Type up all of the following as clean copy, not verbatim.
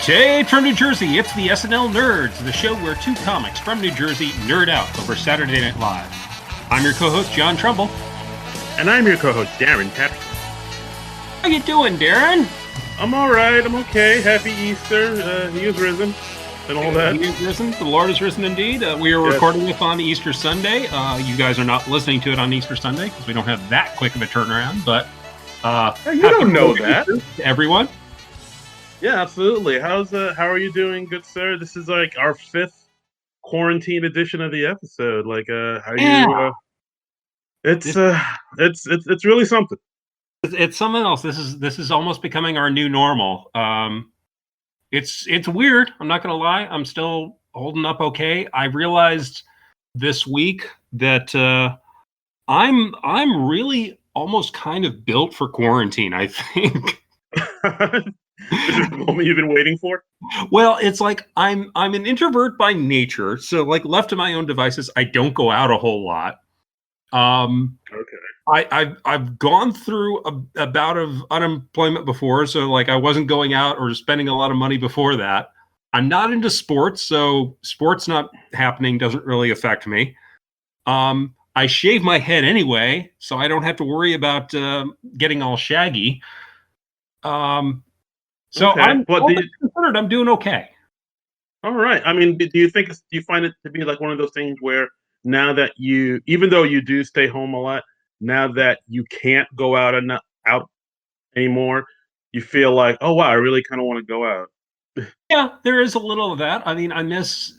Straight from New Jersey, it's the SNL Nerds, the show where two comics from New Jersey nerd out over Saturday Night Live. I'm your co-host, John Trumbull. And I'm your co-host, Darren Patterson. How you doing, Darren? I'm all right. I'm okay. Happy Easter. He is risen and all that. He is risen. The Lord is risen indeed. We are recording this on Easter Sunday. You guys are not listening to it on Easter Sunday because we don't have that quick of a turnaround. But you don't know that, to everyone. Yeah, absolutely. How are you doing, good sir? This is like our 5th quarantine edition of the episode. Like, how you? It's really something. It's something else. This is almost becoming our new normal. It's weird. I'm not gonna lie. I'm still holding up okay. I realized this week that I'm really almost kind of built for quarantine, I think. This is the moment you've been waiting for? Well, it's like I'm an introvert by nature, so like left to my own devices, I don't go out a whole lot. Okay. I've gone through a bout of unemployment before, so like I wasn't going out or spending a lot of money before that. I'm not into sports, so sports not happening doesn't really affect me. I shave my head anyway, so I don't have to worry about getting all shaggy. So okay. I'm doing okay. All right. I mean, do you find it to be like one of those things where now that even though you do stay home a lot, now that you can't go out anymore, you feel like, oh wow, I really kind of want to go out. Yeah, there is a little of that. I mean, I miss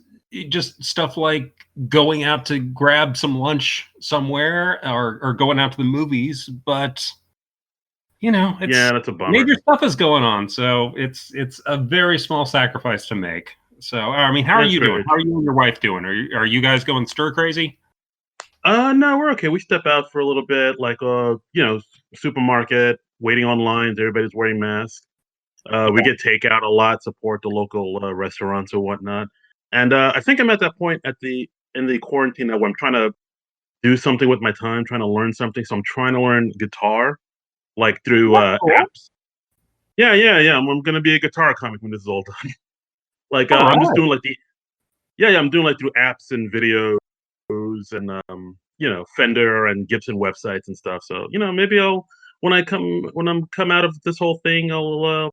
just stuff like going out to grab some lunch somewhere or going out to the movies, but that's a bummer. Major stuff is going on, so it's a very small sacrifice to make. So, I mean, how are you doing? How are you and your wife doing? Are you guys going stir crazy? No, we're okay. We step out for a little bit, like supermarket, waiting on lines. Everybody's wearing masks. We get takeout a lot, support the local restaurants or whatnot. And I think I'm at that point in the quarantine now where I'm trying to do something with my time, trying to learn something. So I'm trying to learn guitar, like through apps. Yeah. I'm gonna be a guitar comic when this is all done. Like I'm just doing like I'm doing like through apps and videos and Fender and Gibson websites and stuff. So maybe when I'm come out of this whole thing, I'll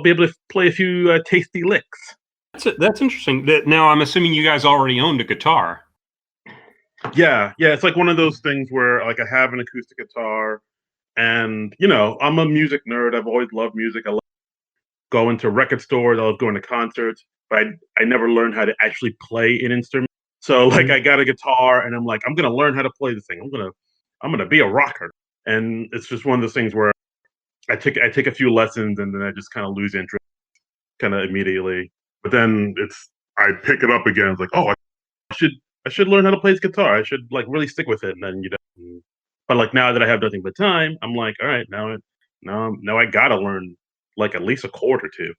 be able to play a few tasty licks. That's interesting. Now I'm assuming you guys already owned a guitar. Yeah. It's like one of those things where like I have an acoustic guitar, and I'm a music nerd. I've always loved music. I love going to record stores. I love going to concerts, but I never learned how to actually play an instrument. So like I got a guitar, and I'm like, I'm gonna learn how to play this thing. I'm gonna be a rocker. And it's just one of those things where I take a few lessons, and then I just kind of lose interest kind of immediately. But then I pick it up again. It's like, oh, I should learn how to play this guitar. I should like really stick with it. And then but like now that I have nothing but time, I'm like, all right, now I gotta learn like at least a chord or two.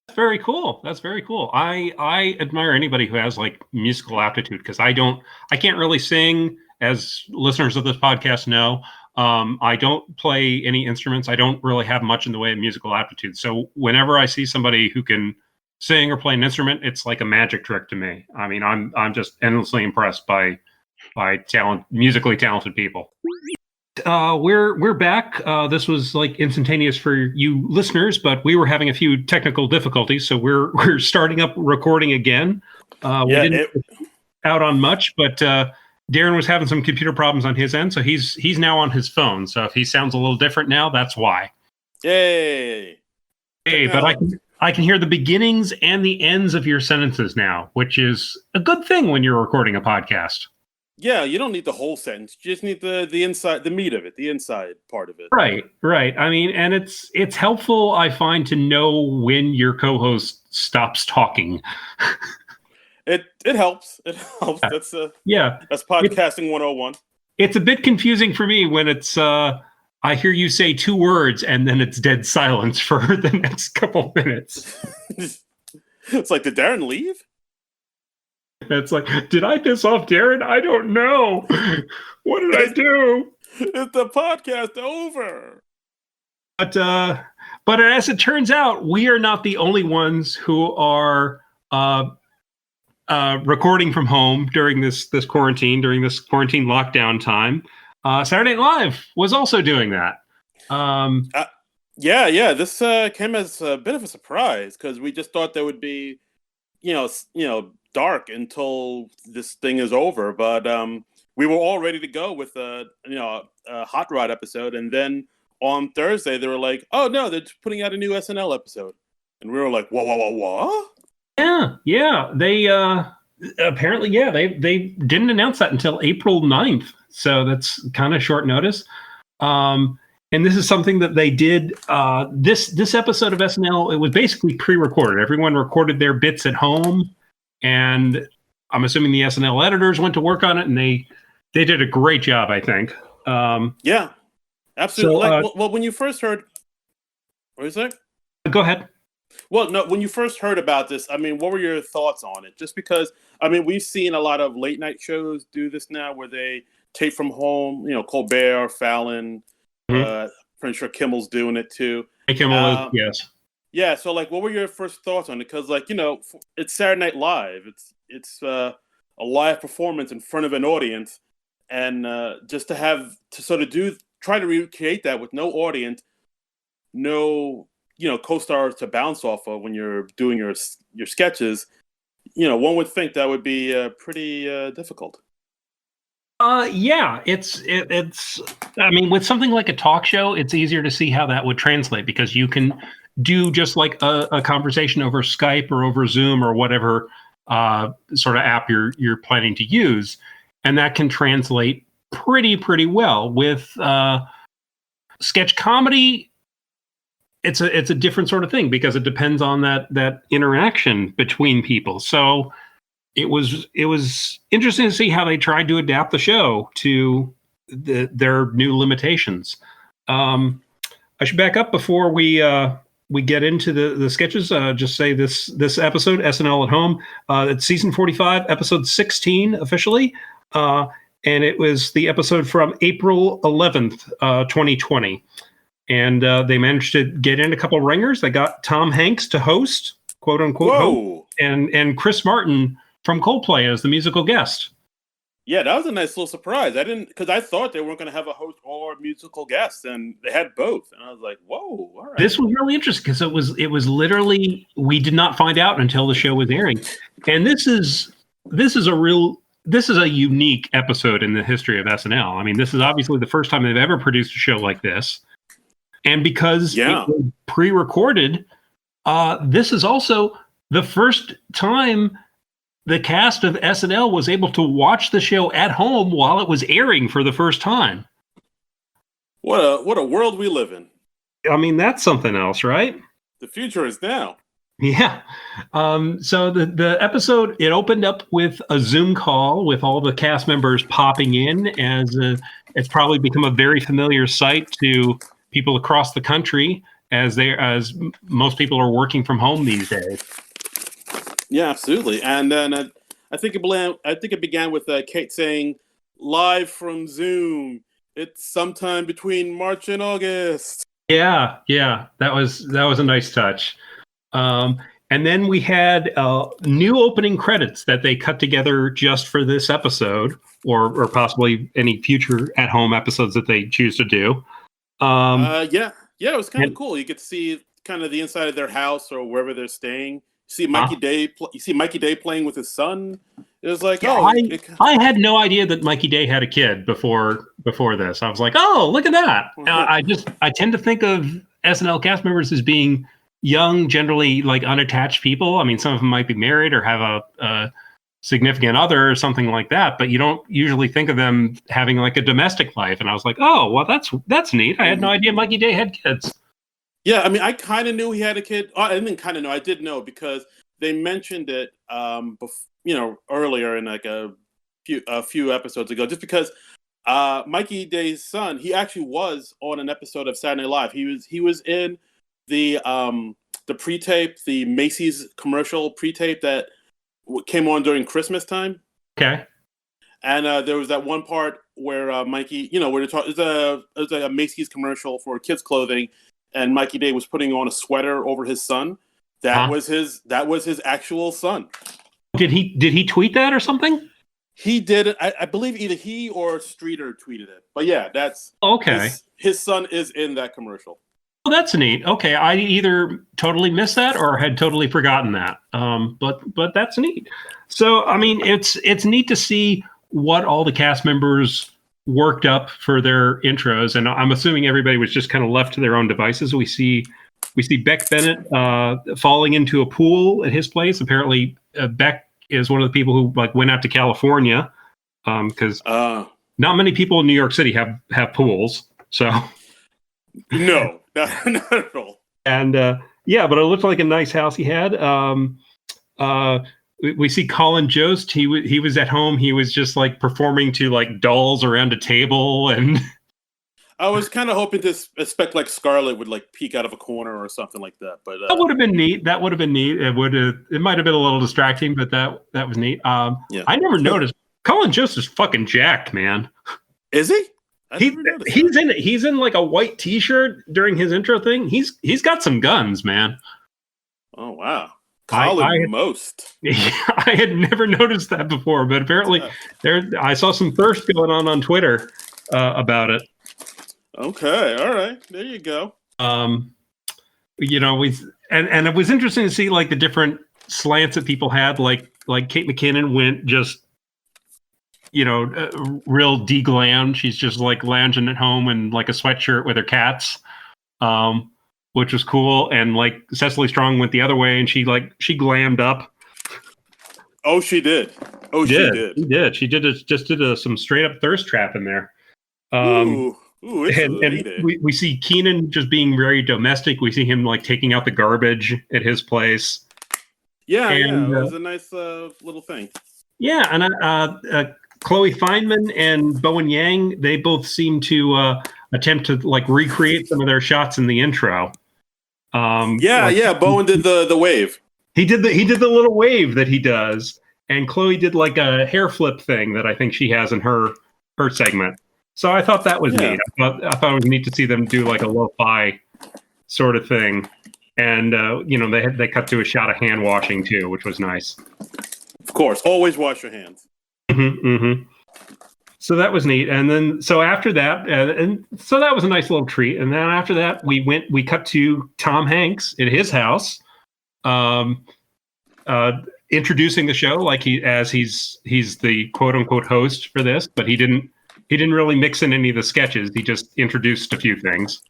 That's very cool. I admire anybody who has like musical aptitude, because I can't really sing, as listeners of this podcast know. I don't play any instruments. I don't really have much in the way of musical aptitude. So whenever I see somebody who can sing or play an instrument, it's like a magic trick to me. I mean, I'm just endlessly impressed by musically talented people. We're back. This was like instantaneous for you listeners, but we were having a few technical difficulties, so we're starting up recording again. We didn't out on much, but Darren was having some computer problems on his end, so he's now on his phone. So if he sounds a little different now, that's why. Yay! Hey, but I can hear the beginnings and the ends of your sentences now, which is a good thing when you're recording a podcast. Yeah, you don't need the whole sentence. You just need the inside, the meat of it, the inside part of it. Right. I mean, and it's helpful, I find, to know when your co-host stops talking. It helps. It helps. That's podcasting 101. It's a bit confusing for me when it's I hear you say 2 words and then it's dead silence for the next couple minutes. It's like, did Darren leave? It's like, did I piss off Darren? I don't know. What did I do? Is the podcast over? But But as it turns out, we are not the only ones who are recording from home during this quarantine, during this quarantine lockdown time. Saturday Night Live was also doing that. Yeah. This came as a bit of a surprise because we just thought there would be, dark until this thing is over. But we were all ready to go with a Hot Rod episode, and then on Thursday they were like, "Oh no, they're putting out a new SNL episode," and we were like, "What?" Yeah. They apparently, they didn't announce that until April 9th, so that's kind of short notice. And this is something that they did. This episode of SNL, it was basically pre-recorded. Everyone recorded their bits at home, and I'm assuming the SNL editors went to work on it, and they did a great job, I think. Yeah, absolutely. So, well, when you first heard, what was that? Go ahead. Well, no, when you first heard about this, I mean, what were your thoughts on it? Just because, I mean, we've seen a lot of late night shows do this now, where they tape from home. Colbert, Fallon. Pretty sure Kimmel's doing it too. Kimmel, yes. Yeah. So, like, what were your first thoughts on it? Because, like, it's Saturday Night Live. It's a live performance in front of an audience, and just to sort of try to recreate that with no audience, no co-stars to bounce off of when you're doing your sketches. One would think that would be pretty difficult. Yeah, it's. I mean, with something like a talk show, it's easier to see how that would translate because you can do just like a conversation over Skype or over Zoom or whatever sort of app you're planning to use, and that can translate pretty well. With sketch comedy, it's a different sort of thing because it depends on that interaction between people. So it was interesting to see how they tried to adapt the show to their new limitations. I should back up before we get into the sketches. Just say this episode, SNL at Home, it's season 45, episode 16 officially, and it was the episode from April 11th, 2020. And they managed to get in a couple ringers. They got Tom Hanks to host, quote unquote, host, and Chris Martin from Coldplay as the musical guest. Yeah, that was a nice little surprise. Because I thought they weren't going to have a host or musical guest, and they had both. And I was like, "Whoa, all right." This was really interesting because it was literally, we did not find out until the show was airing, and this is a unique episode in the history of SNL. I mean, this is obviously the first time they've ever produced a show like this, and because it was pre-recorded, this is also the first time the cast of SNL was able to watch the show at home while it was airing for the first time. What a world we live in. I mean, that's something else, right? The future is now. Yeah. So the episode, it opened up with a Zoom call with all the cast members popping in, as it's probably become a very familiar sight to people across the country as most people are working from home these days. Yeah, absolutely. And then I think it began with Kate saying, "Live from Zoom. It's sometime between March and August." Yeah, that was a nice touch. And then we had new opening credits that they cut together just for this episode, or possibly any future at-home episodes that they choose to do. Yeah, it was kind of cool. You get to see kind of the inside of their house or wherever they're staying. You see Mikey Day playing with his son. It was like, I had no idea that Mikey Day had a kid before this. I was like, oh, look at that. I tend to think of SNL cast members as being young, generally like unattached people. I mean, some of them might be married or have a significant other or something like that, but you don't usually think of them having like a domestic life. And I was like, oh, well, that's neat. I had no idea Mikey Day had kids. Yeah, I mean, I kind of knew he had a kid. I didn't kind of know. I did know because they mentioned it, earlier in like a few episodes ago. Just because Mikey Day's son, he actually was on an episode of Saturday Night Live. He was in the pre-tape, the Macy's commercial pre-tape that came on during Christmas time. Okay. And there was that one part where Mikey, where it was a Macy's commercial for kids clothing. and Mikey Day was putting on a sweater over his son. That was his actual son. Did he tweet that or something? He did it. I believe either he or Streeter tweeted it. But yeah, that's okay. His son is in that commercial. Oh, that's neat. Okay, I either totally missed that or had totally forgotten that. But that's neat. So I mean, it's neat to see what all the cast members worked up for their intros, and I'm assuming everybody was just kind of left to their own devices. We see Beck Bennett falling into a pool at his place. Apparently, Beck is one of the people who like went out to California because not many people in New York City have pools. So no, not at all. And yeah, but it looked like a nice house he had. We see Colin Jost. He was at home. He was just like performing to like dolls around a table, and I was kind of hoping to expect like Scarlett would like peek out of a corner or something like that. But that would have been neat. It might have been a little distracting, but that was neat. Yeah. I never noticed. Colin Jost is fucking jacked, man. Is he? He's in like a white t-shirt during his intro thing. He's got some guns, man. Oh wow. Colin Most. I had never noticed that before, but apparently I saw some thirst going on Twitter about it. Okay, all right, there you go. You know, and it was interesting to see like the different slants that people had. Like Kate McKinnon went just, you know, real de-glam. She's just like lounging at home in like a sweatshirt with her cats, which was cool. And like Cecily Strong went the other way, and she glammed up. Oh, she did. She did. She did some straight up thirst trap in there. And we see Keenan just being very domestic. We see him like taking out the garbage at his place. Yeah, it was a nice little thing. Yeah, and Chloe Feynman and Bowen Yang, they both seem to attempt to like recreate some of their shots in the intro. Bowen did the wave. He did the little wave that he does, and Chloe did like a hair flip thing that I think she has in her segment. So I thought that was neat. I thought it was neat to see them do like a lo-fi sort of thing, and you know, they cut to a shot of hand washing too, which was nice. Of course, always wash your hands. Mm-hmm. So that was neat, and then so after that, and so that was a nice little treat. And then after that, we cut to Tom Hanks at his house, introducing the show like he's the quote unquote host for this, but he didn't really mix in any of the sketches. He just introduced a few things.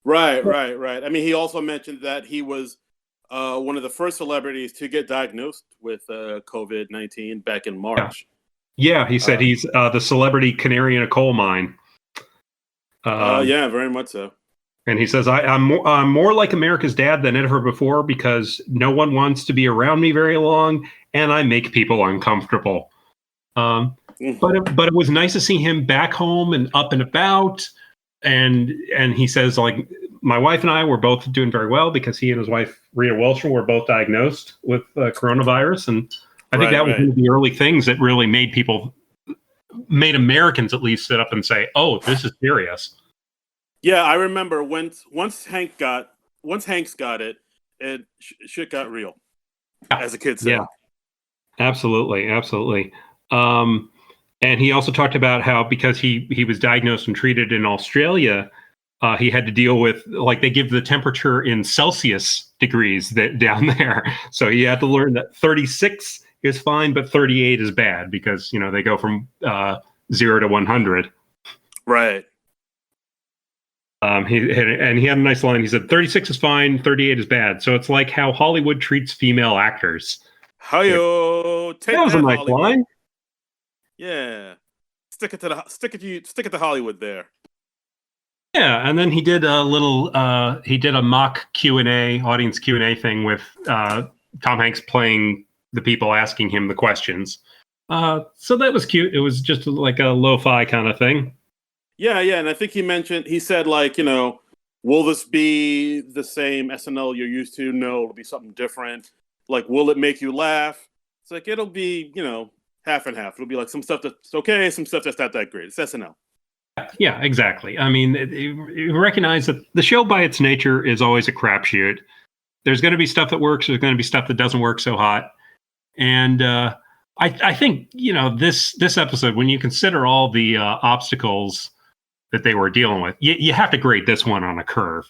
Right. I mean, he also mentioned that he was one of the first celebrities to get diagnosed with COVID-19 back in March. Yeah, he said he's the celebrity canary in a coal mine. Yeah, very much so. And he says, I'm more like America's dad than ever before because no one wants to be around me very long, and I make people uncomfortable. But it was nice to see him back home and up and about. And he says, like, my wife and I were both doing very well because he and his wife, Rita Welcher, were both diagnosed with coronavirus. And I think that was one of the early things that really made Americans at least sit up and say, oh, this is serious. Yeah, I remember once Hanks got it, shit got real, as a kid said. Yeah, absolutely. And he also talked about how because he was diagnosed and treated in Australia, he had to deal with, like, they give the temperature in Celsius degrees down there. So he had to learn that 36 is fine, but 38 is bad because, you know, they go from 0 to 100. Right. He had a nice line. He said, 36 is fine, 38 is bad. So it's like how Hollywood treats female actors. Hi-yo, that was a nice Hollywood line. Yeah, stick it to Hollywood there. Yeah, and then he did a mock Q&A, audience Q&A thing with Tom Hanks playing the people asking him the questions. So that was cute. It was just like a lo-fi kind of thing. Yeah, and I think he said, like, you know, will this be the same SNL you're used to? No, it'll be something different. Like, will it make you laugh? It's like, it'll be, you know, half and half. It'll be like some stuff that's okay, some stuff that's not that great. It's SNL. Yeah, exactly. I mean, you recognize that the show by its nature is always a crapshoot. There's going to be stuff that works. There's going to be stuff that doesn't work so hot. And I think this episode, when you consider all the obstacles that they were dealing with, you have to grade this one on a curve.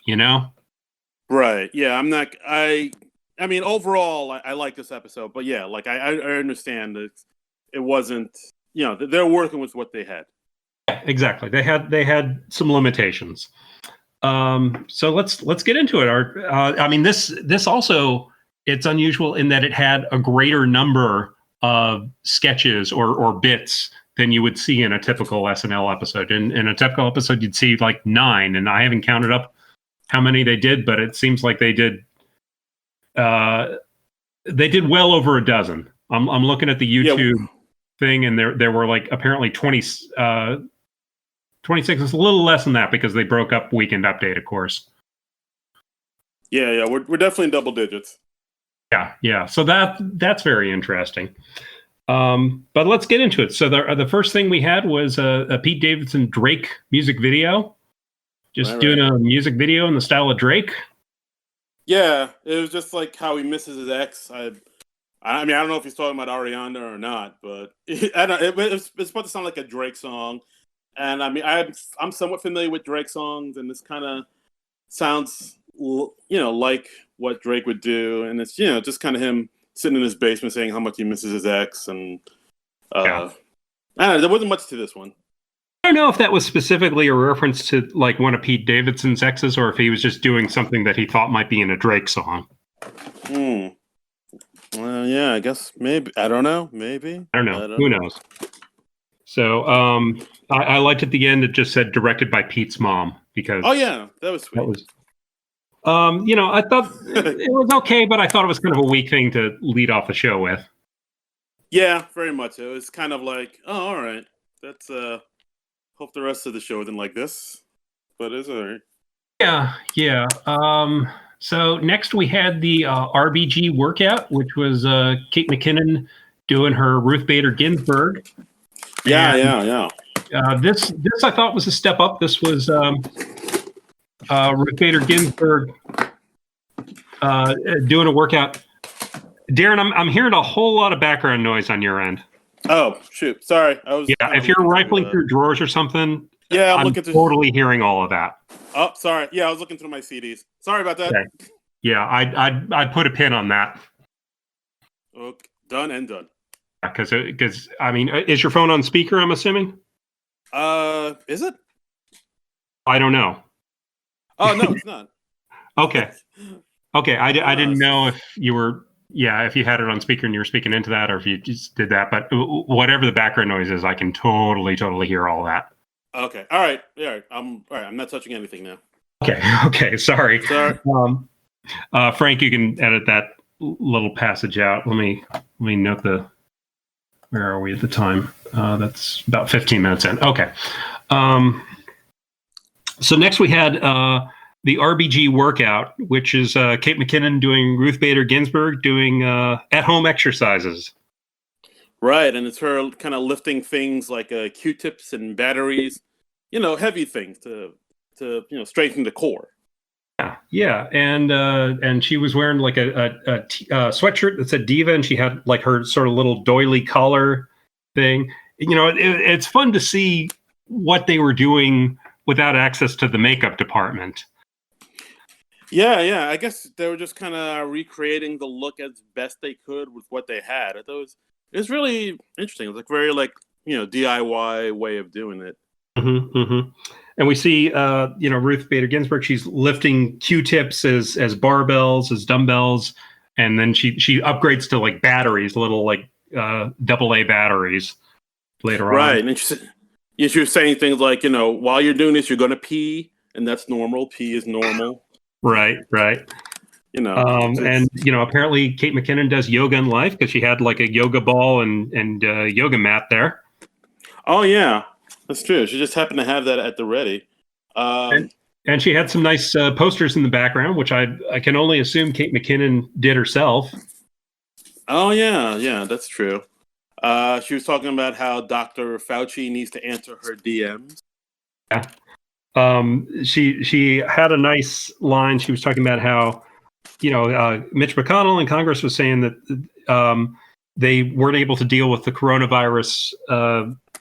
Right. Yeah. I'm not. I mean, overall, I like this episode, but yeah, like I understand that it wasn't. They're working with what they had. Exactly. They had some limitations. So let's get into it. I mean, this also, it's unusual in that it had a greater number of sketches or bits than you would see in a typical SNL episode. In a typical episode, you'd see like 9, and I haven't counted up how many they did, but it seems like they did well over a dozen. I'm looking at the YouTube thing, and there were like apparently 26. It's a little less than that because they broke up Weekend Update, of course. Yeah, we're definitely in double digits. Yeah. So that's very interesting. But let's get into it. So the first thing we had was a Pete Davidson Drake music video. Just doing a music video in the style of Drake. Yeah, it was just like how he misses his ex. I mean, I don't know if he's talking about Ariana or not, but I don't. It's supposed to sound like a Drake song. And I mean, I'm somewhat familiar with Drake songs, and this kind of sounds, like what Drake would do. And it's, just kind of him sitting in his basement saying how much he misses his ex. And I don't know, there wasn't much to this one. I don't know if that was specifically a reference to like one of Pete Davidson's exes, or if he was just doing something that he thought might be in a Drake song. Well, yeah, I guess maybe. I don't know. Maybe. I don't know. Who knows? So I liked at the end it just said directed by Pete's mom because that was sweet. That was, I thought it was okay, but I thought it was kind of a weak thing to lead off the show with. Yeah, very much. It was kind of like, oh, all right, that's hope the rest of the show isn't like this, but it's all right. Yeah. So next we had the RBG workout, which was Kate McKinnon doing her Ruth Bader Ginsburg. Yeah. This I thought was a step up. This was Ruth Bader Ginsburg doing a workout. Darren, I'm hearing a whole lot of background noise on your end. Oh shoot! Sorry, I was. Yeah, if you're rifling through drawers or something. Yeah, I'm looking totally hearing all of that. Oh, sorry. Yeah, I was looking through my CDs. Sorry about that. Okay. Yeah, I'd put a pin on that. Okay, done and done. Because I mean, is your phone on speaker? I'm assuming. Is it? I don't know. Oh no, it's not. Okay. I didn't know if you were. Yeah, if you had it on speaker and you were speaking into that, or if you just did that. But whatever the background noise is, I can totally hear all that. Okay. All right. Yeah. All right. I'm not touching anything now. Okay. Sorry. Frank, you can edit that little passage out. Let me note where are we at the time? That's about 15 minutes in. Okay. So next we had the RBG workout, which is Kate McKinnon doing Ruth Bader Ginsburg doing at-home exercises. Right, and it's her kind of lifting things like Q-tips and batteries, heavy things to strengthen the core. Yeah, and she was wearing like a sweatshirt that said Diva, and she had like her sort of little doily collar thing. It's fun to see what they were doing without access to the makeup department. Yeah. I guess they were just kind of recreating the look as best they could with what they had. It was really interesting. It was like very DIY way of doing it. Mm-hmm. And we see Ruth Bader Ginsburg. She's lifting Q-tips as barbells, as dumbbells, and then she upgrades to like batteries, little like AA batteries later on. Right, and she was saying things like, while you're doing this, you're going to pee, and that's normal. Pee is normal. Right. And apparently Kate McKinnon does yoga in life because she had like a yoga ball and yoga mat there. Oh yeah, that's true. She just happened to have that at the ready. And she had some nice posters in the background, which I can only assume Kate McKinnon did herself. Oh yeah, that's true. She was talking about how Dr. Fauci needs to answer her DMs. She had a nice line. She was talking about how, Mitch McConnell in Congress was saying that they weren't able to deal with the coronavirus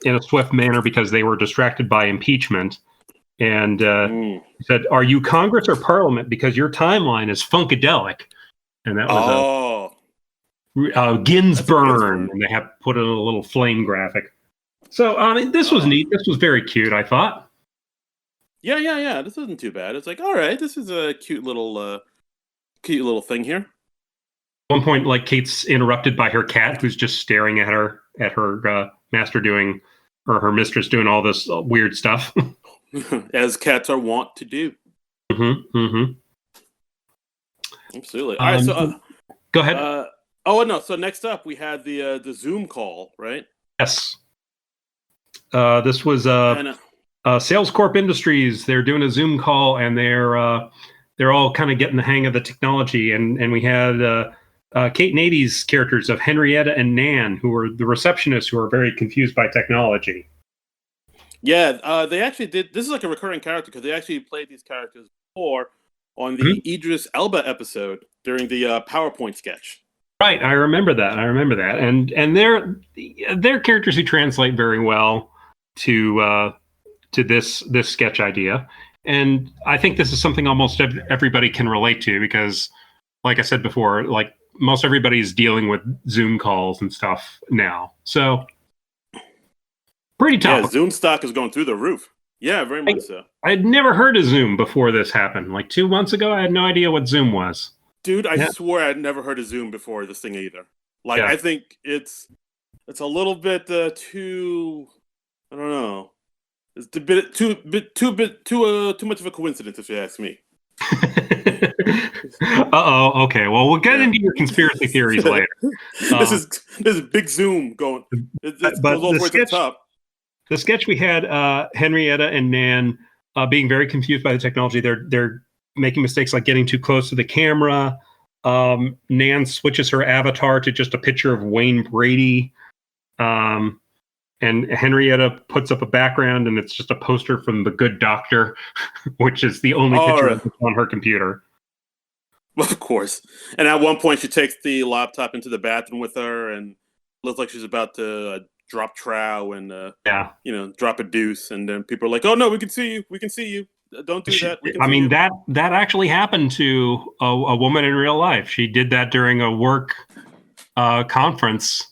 in a swift manner because they were distracted by impeachment. And said, "Are you Congress or Parliament? Because your timeline is funkadelic." And that was Ginsburg, and they have put in a little flame graphic. So this was neat. This was very cute, I thought. Yeah. This isn't too bad. It's like, all right, this is a cute little thing here. At one point, like, Kate's interrupted by her cat, who's just staring at her master doing, or her mistress doing all this weird stuff. As cats are wont to do. Absolutely. All right, so go ahead. No. So next up, we had the Zoom call, right? Yes. This was Sales Corp Industries. They're doing a Zoom call, and they're all kind of getting the hang of the technology. And we had Kate Nady's characters of Henrietta and Nan, who were the receptionists, who are very confused by technology. Yeah, they actually did. This is like a recurring character because they actually played these characters before on the Idris Elba episode during the PowerPoint sketch. Right, I remember that. And they're characters who translate very well to this sketch idea. And I think this is something almost everybody can relate to because, like I said before, like most everybody's dealing with Zoom calls and stuff now. So pretty tough. Yeah, Zoom stock is going through the roof. Yeah, very much so. I had never heard of Zoom before this happened. Like 2 months ago, I had no idea what Zoom was. Dude, I swore I'd never heard of Zoom before this thing either. Like, I think it's a little bit too, I don't know. It's a bit too much of a coincidence, if you ask me. Okay. Well, we'll get into your conspiracy theories later. This is big Zoom going. It goes all the way to the top. The sketch we had, Henrietta and Nan being very confused by the technology. They're making mistakes like getting too close to the camera. Nan switches her avatar to just a picture of Wayne Brady. And Henrietta puts up a background, and it's just a poster from The Good Doctor, which is the only picture on her computer. Well, of course. And at one point, she takes the laptop into the bathroom with her, and looks like she's about to drop trow and drop a deuce. And then people are like, "Oh no, we can see you. We can see you. Don't do that." That actually happened to a woman in real life. She did that during a work conference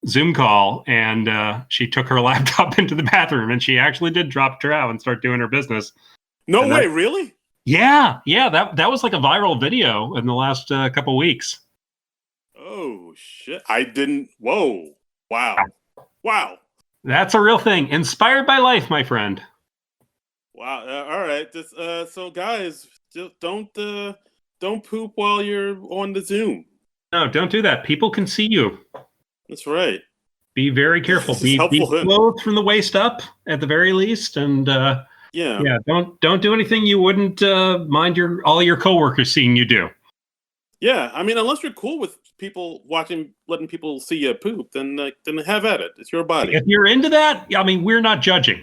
Zoom call, and she took her laptop into the bathroom, and she actually did drop trow and start doing her business. No way, really? Yeah. That was like a viral video in the last couple weeks. Oh shit! I didn't. Whoa! Wow! That's a real thing. Inspired by life, my friend. Wow! All right. Just so guys, just don't poop while you're on the Zoom. No, don't do that. People can see you. That's right. Be very careful. Be clothed from the waist up at the very least, and don't do anything you wouldn't mind all your coworkers seeing you do. Yeah, I mean, unless you're cool with people letting people see you poop, then have at it. It's your body. If you're into that, I mean, we're not judging.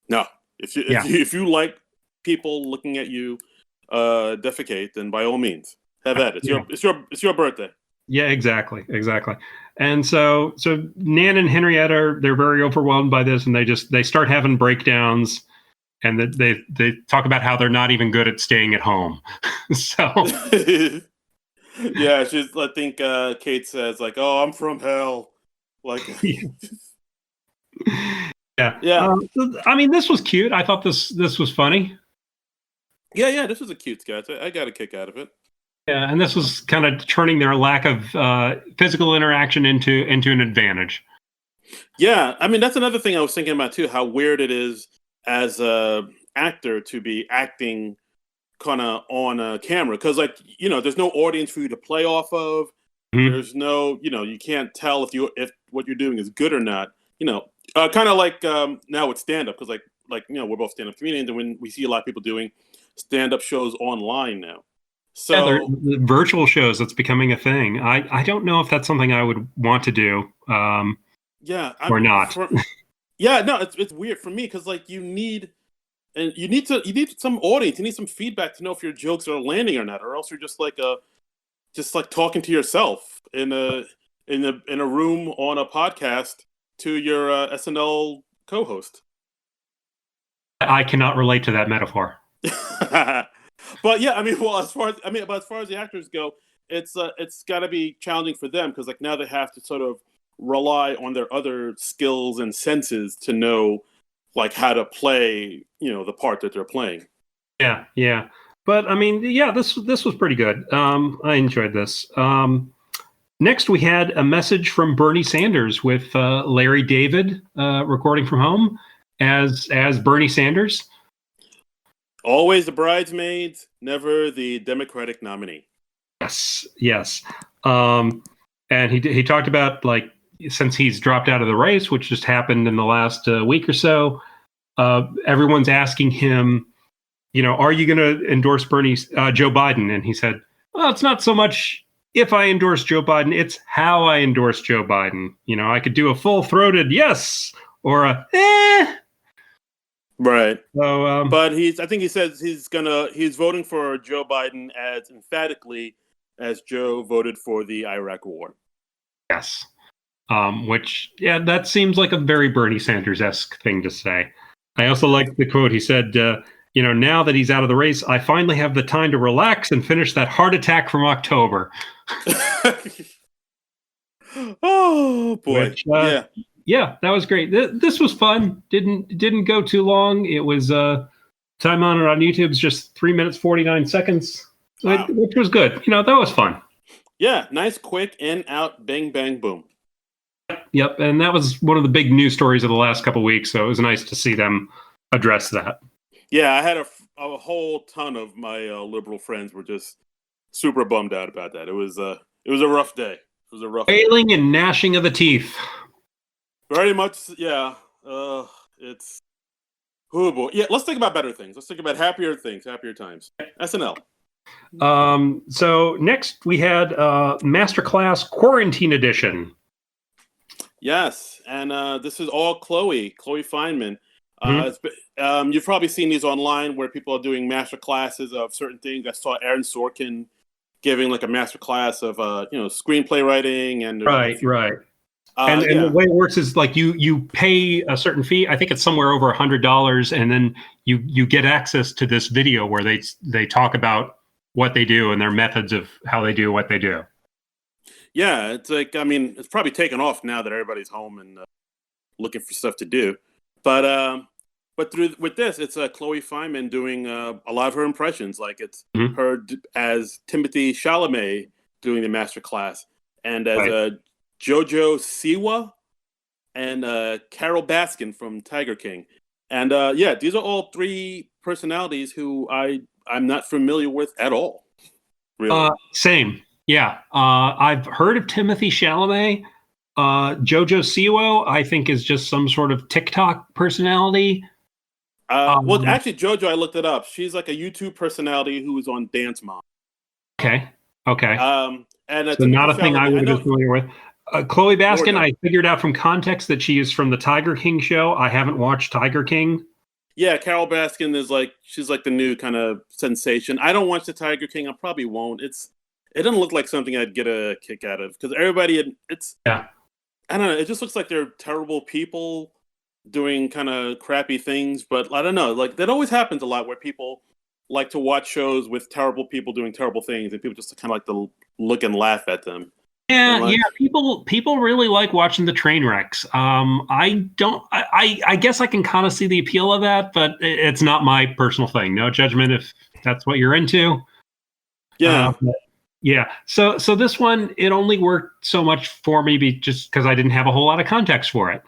No, if you like people looking at you defecate, then by all means, have at it. It's your birthday. Yeah, exactly. And so Nan and Henrietta they're very overwhelmed by this, and they start having breakdowns, and they talk about how they're not even good at staying at home. So yeah, I think Kate says like, "Oh, I'm from hell." Like, yeah. I mean, this was cute. I thought this was funny. Yeah, this was a cute sketch. I got a kick out of it. Yeah, and this was kind of turning their lack of physical interaction into an advantage. Yeah, I mean, that's another thing I was thinking about too, how weird it is as a actor to be acting kind of on a camera. Because, like, there's no audience for you to play off of. Mm-hmm. There's no, you can't tell if what you're doing is good or not. Kind of like now with stand-up, because like we're both stand-up comedians, and when we see a lot of people doing stand-up shows online now. So the virtual shows, that's becoming a thing. I don't know if that's something I would want to do. Or not. No, it's weird for me because like you need and you need some audience. You need some feedback to know if your jokes are landing or not, or else you're just like talking to yourself in a room on a podcast to your SNL co-host. I cannot relate to that metaphor. But yeah, I mean, well, as far as the actors go, it's got to be challenging for them because like now they have to sort of rely on their other skills and senses to know like how to play, the part that they're playing. Yeah. But I mean, yeah, this was pretty good. I enjoyed this. Next, we had a message from Bernie Sanders with Larry David recording from home as Bernie Sanders. Always the bridesmaids, never the Democratic nominee. Yes. And he talked about like since he's dropped out of the race, which just happened in the last week or so. Everyone's asking him, are you going to endorse Joe Biden? And he said, well, it's not so much if I endorse Joe Biden, it's how I endorse Joe Biden. I could do a full-throated yes or a eh. Right. So, but I think he says he's voting for Joe Biden as emphatically as Joe voted for the Iraq War. Yes. Which, that seems like a very Bernie Sanders-esque thing to say. I also like the quote. He said, now that he's out of the race, I finally have the time to relax and finish that heart attack from October. Oh, boy. Yeah, that was great. This was fun. Didn't go too long. It was time on it on YouTube is just 3 minutes 49 seconds, wow. Which was good. That was fun. Yeah, nice, quick, in, out, bang, bang, boom. Yep, and that was one of the big news stories of the last couple of weeks. So it was nice to see them address that. Yeah, I had a whole ton of my liberal friends were just super bummed out about that. It was a rough day. It was a rough wailing and gnashing of the teeth. Very much, yeah. It's boy. Yeah, let's think about better things. Let's think about happier things, happier times. SNL. So next we had Masterclass Quarantine Edition. Yes, and this is all Chloe Feynman. Mm-hmm. You've probably seen these online where people are doing master classes of certain things. I saw Aaron Sorkin giving like a master class of screenplay writing and right. And the way it works is like you pay a certain fee. I think it's somewhere over $100, and then you get access to this video where they talk about what they do and their methods of how they do what they do. Yeah, it's like it's probably taken off now that everybody's home and looking for stuff to do. But with this, it's Chloe Feynman doing a lot of her impressions. Like it's her as Timothy Chalamet doing the master class, and as Jojo Siwa and Carol Baskin from Tiger King. And these are all three personalities who I'm not familiar with at all. Really. Same. Yeah. I've heard of Timothy Chalamet. Jojo Siwa, I think, is just some sort of TikTok personality. Well, actually, Jojo, I looked it up. She's like a YouTube personality who was on Dance Mom. Okay. And so not a thing I would have been familiar with. Chloe Baskin, I figured out from context that she is from the Tiger King show. I haven't watched Tiger King. Yeah, Carol Baskin she's like the new kind of sensation. I don't watch the Tiger King. I probably won't. It doesn't look like something I'd get a kick out of because everybody, I don't know. It just looks like they're terrible people doing kind of crappy things. But I don't know. Like that always happens a lot where people like to watch shows with terrible people doing terrible things, and people just kind of like to look and laugh at them. Yeah. People really like watching the train wrecks. I don't. I guess I can kind of see the appeal of that, but it's not my personal thing. No judgment if that's what you're into. Yeah. Yeah. So this one, it only worked so much for me just because I didn't have a whole lot of context for it.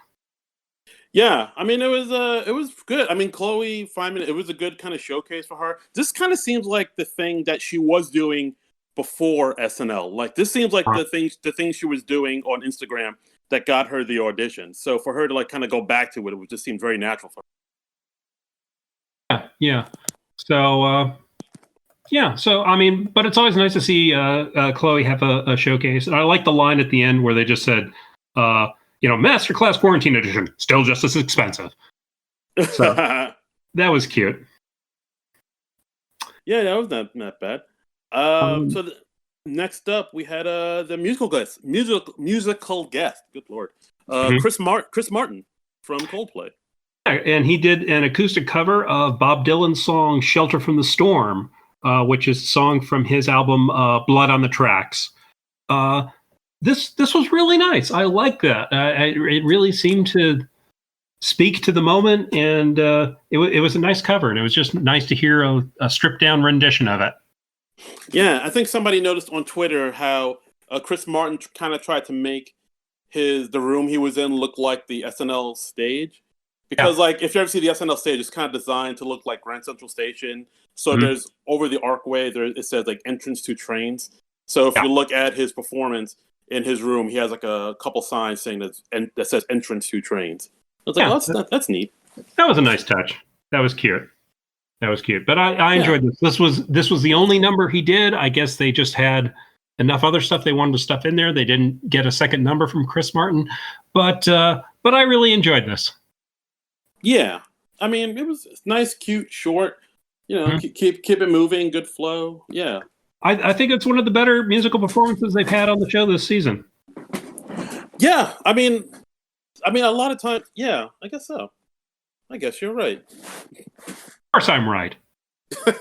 Yeah, it was good. Chloe Feynman, it was a good kind of showcase for her. This kind of seems like the thing that she was doing before SNL. Like this seems like the things she was doing on Instagram that got her the audition. So for her to like kind of go back to it, it just seemed very natural for her. Yeah. So but it's always nice to see Chloe have a showcase. And I like the line at the end where they just said, Masterclass Quarantine Edition, still just as expensive. So That was cute. Yeah, that was not bad. Next up, we had the musical guest. Good lord, Chris Martin from Coldplay. And he did an acoustic cover of Bob Dylan's song "Shelter from the Storm," which is a song from his album "Blood on the Tracks." This was really nice. I like that. It really seemed to speak to the moment, and it was a nice cover, and it was just nice to hear a stripped down rendition of it. Yeah, I think somebody noticed on Twitter how Chris Martin kind of tried to make the room he was in look like the SNL stage. Because, like, if you ever see the SNL stage, it's kind of designed to look like Grand Central Station. So there's, over the archway, it says, like, entrance to trains. So if you look at his performance in his room, he has, like, a couple signs saying that says entrance to trains. I was like, that's neat. That was a nice touch. That was cute. But I enjoyed this. This was the only number he did. I guess they just had enough other stuff they wanted to stuff in there. They didn't get a second number from Chris Martin. But I really enjoyed this. Yeah, I mean, it was nice, cute, short. You know, keep it moving, good flow. Yeah, I think it's one of the better musical performances they've had on the show this season. Yeah, I mean, a lot of times. Yeah, I guess so. I guess you're right. Of course, I'm right.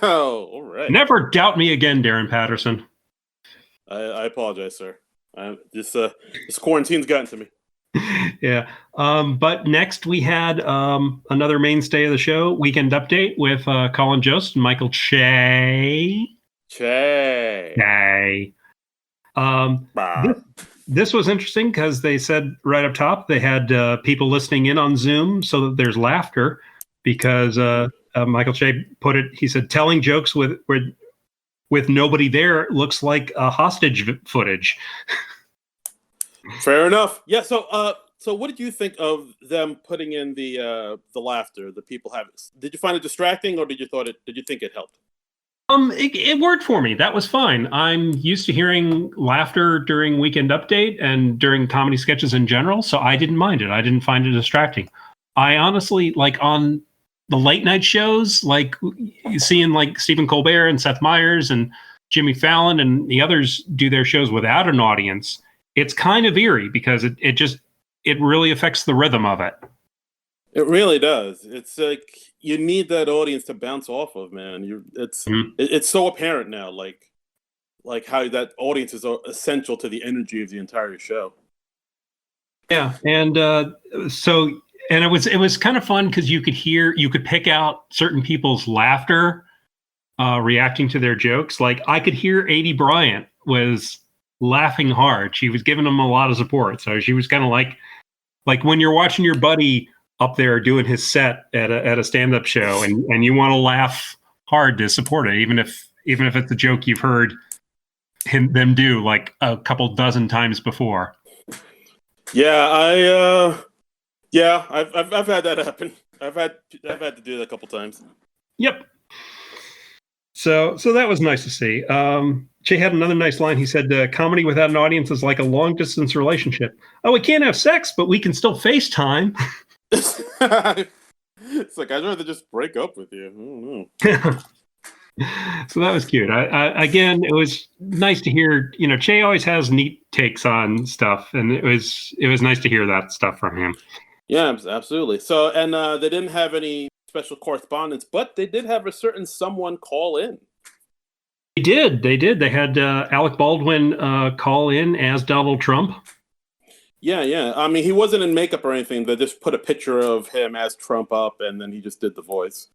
Oh, all right. Never doubt me again, Darren Patterson. I apologize, sir. This quarantine's gotten to me. Yeah. But next we had another mainstay of the show, Weekend Update with Colin Jost and Michael Che. This was interesting because they said right up top they had people listening in on Zoom so that there's laughter because Michael Che put it, he said, telling jokes with nobody there looks like hostage footage. Fair enough. Yeah. So what did you think of them putting in the laughter? The people have. Did you find it distracting, or did you think it helped? It worked for me. That was fine. I'm used to hearing laughter during Weekend Update and during comedy sketches in general, so I didn't mind it. I didn't find it distracting. I honestly, like on the late night shows, like seeing like Stephen Colbert and Seth Meyers and Jimmy Fallon and the others do their shows without an audience. It's kind of eerie because it really affects the rhythm of it. It really does. It's like you need that audience to bounce off of, man. It's so apparent now, like how that audience is essential to the energy of the entire show. Yeah, and it was kind of fun because you could pick out certain people's laughter, reacting to their jokes. Like I could hear Adie Bryant was laughing hard. She was giving him a lot of support. So she was kind of like when you're watching your buddy up there doing his set at a stand-up show and you want to laugh hard to support it, even if it's a joke you've heard them do like a couple dozen times before. Yeah, I've had that happen. I've had to do that a couple times. Yep. So that was nice to see. Che had another nice line. He said, comedy without an audience is like a long-distance relationship. Oh, we can't have sex, but we can still FaceTime. It's like, I'd rather just break up with you. I don't know. So that was cute. Again, it was nice to hear, Che always has neat takes on stuff, and it was nice to hear that stuff from him. Yeah, absolutely. So, and they didn't have any special correspondence, but they did have a certain someone call in. They did. They had Alec Baldwin call in as Donald Trump. Yeah. I mean, he wasn't in makeup or anything. They just put a picture of him as Trump up, and then he just did the voice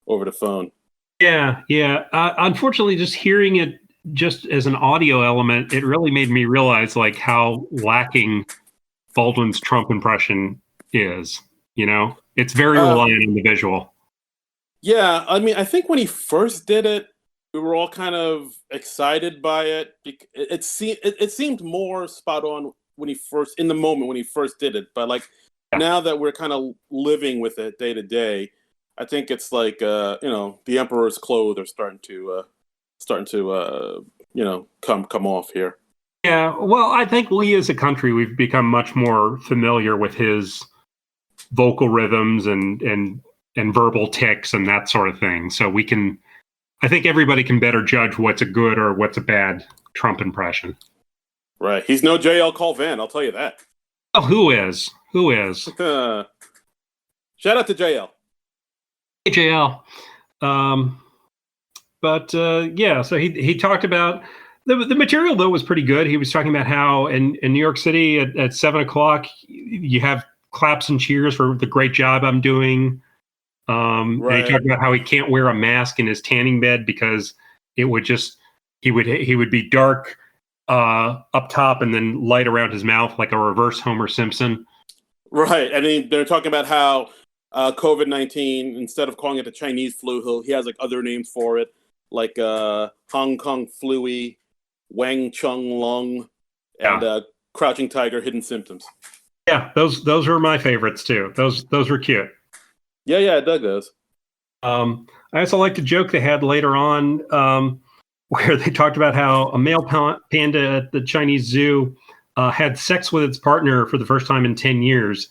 over the phone. Yeah. Unfortunately, just hearing it just as an audio element, it really made me realize like how lacking Baldwin's Trump impression is. It's very reliant on the visual. Yeah, I mean, I think when he first did it, we were all kind of excited by it. It seemed more spot on when he first did it. But like now that we're kind of living with it day to day, I think it's like the emperor's clothes are starting to come off here. Yeah, well, I think we as a country we've become much more familiar with his vocal rhythms and verbal tics and that sort of thing. So I think everybody can better judge what's a good or what's a bad Trump impression. Right. He's no JL Colvin, I'll tell you that. Oh, who is? Shout out to JL. Hey, JL. So he talked about the material, though, was pretty good. He was talking about how in New York City at 7:00, you have claps and cheers for the great job I'm doing. And he talked about how he can't wear a mask in his tanning bed because it would he would be dark up top and then light around his mouth like a reverse Homer Simpson. Right. And they're talking about how COVID-19, instead of calling it the Chinese flu, he has like other names for it, like Hong Kong Fluey, Wang Chung Lung, and Crouching Tiger, Hidden Symptoms. Yeah, those were my favorites too. Those were cute. Yeah, I dug those. I also liked a joke they had later on where they talked about how a male panda at the Chinese zoo had sex with its partner for the first time in 10 years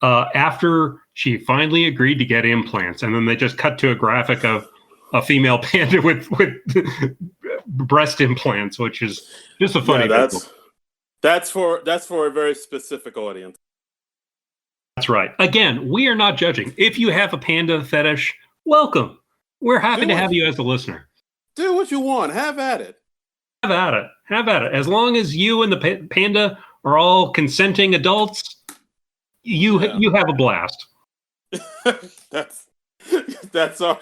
after she finally agreed to get implants. And then they just cut to a graphic of a female panda with breast implants, which is just a funny visual. That's for a very specific audience. That's right. Again, we are not judging. If you have a panda fetish, welcome. We're happy to have you as a listener. Do what you want. Have at it. Have at it. As long as you and the panda are all consenting adults, you have a blast. that's our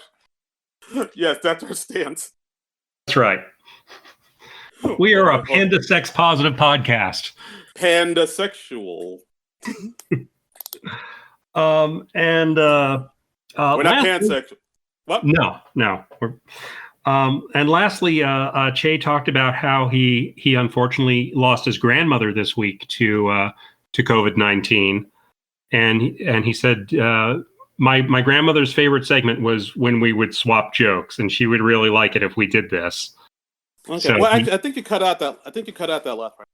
stance. That's right. We are a panda sex positive podcast. Panda sexual. We're not pansexual. What? No. And lastly, Che talked about how he unfortunately lost his grandmother this week to COVID-19, and he said my grandmother's favorite segment was when we would swap jokes, and she would really like it if we did this. Okay. So well, I think you cut out that. I think you cut out that last part.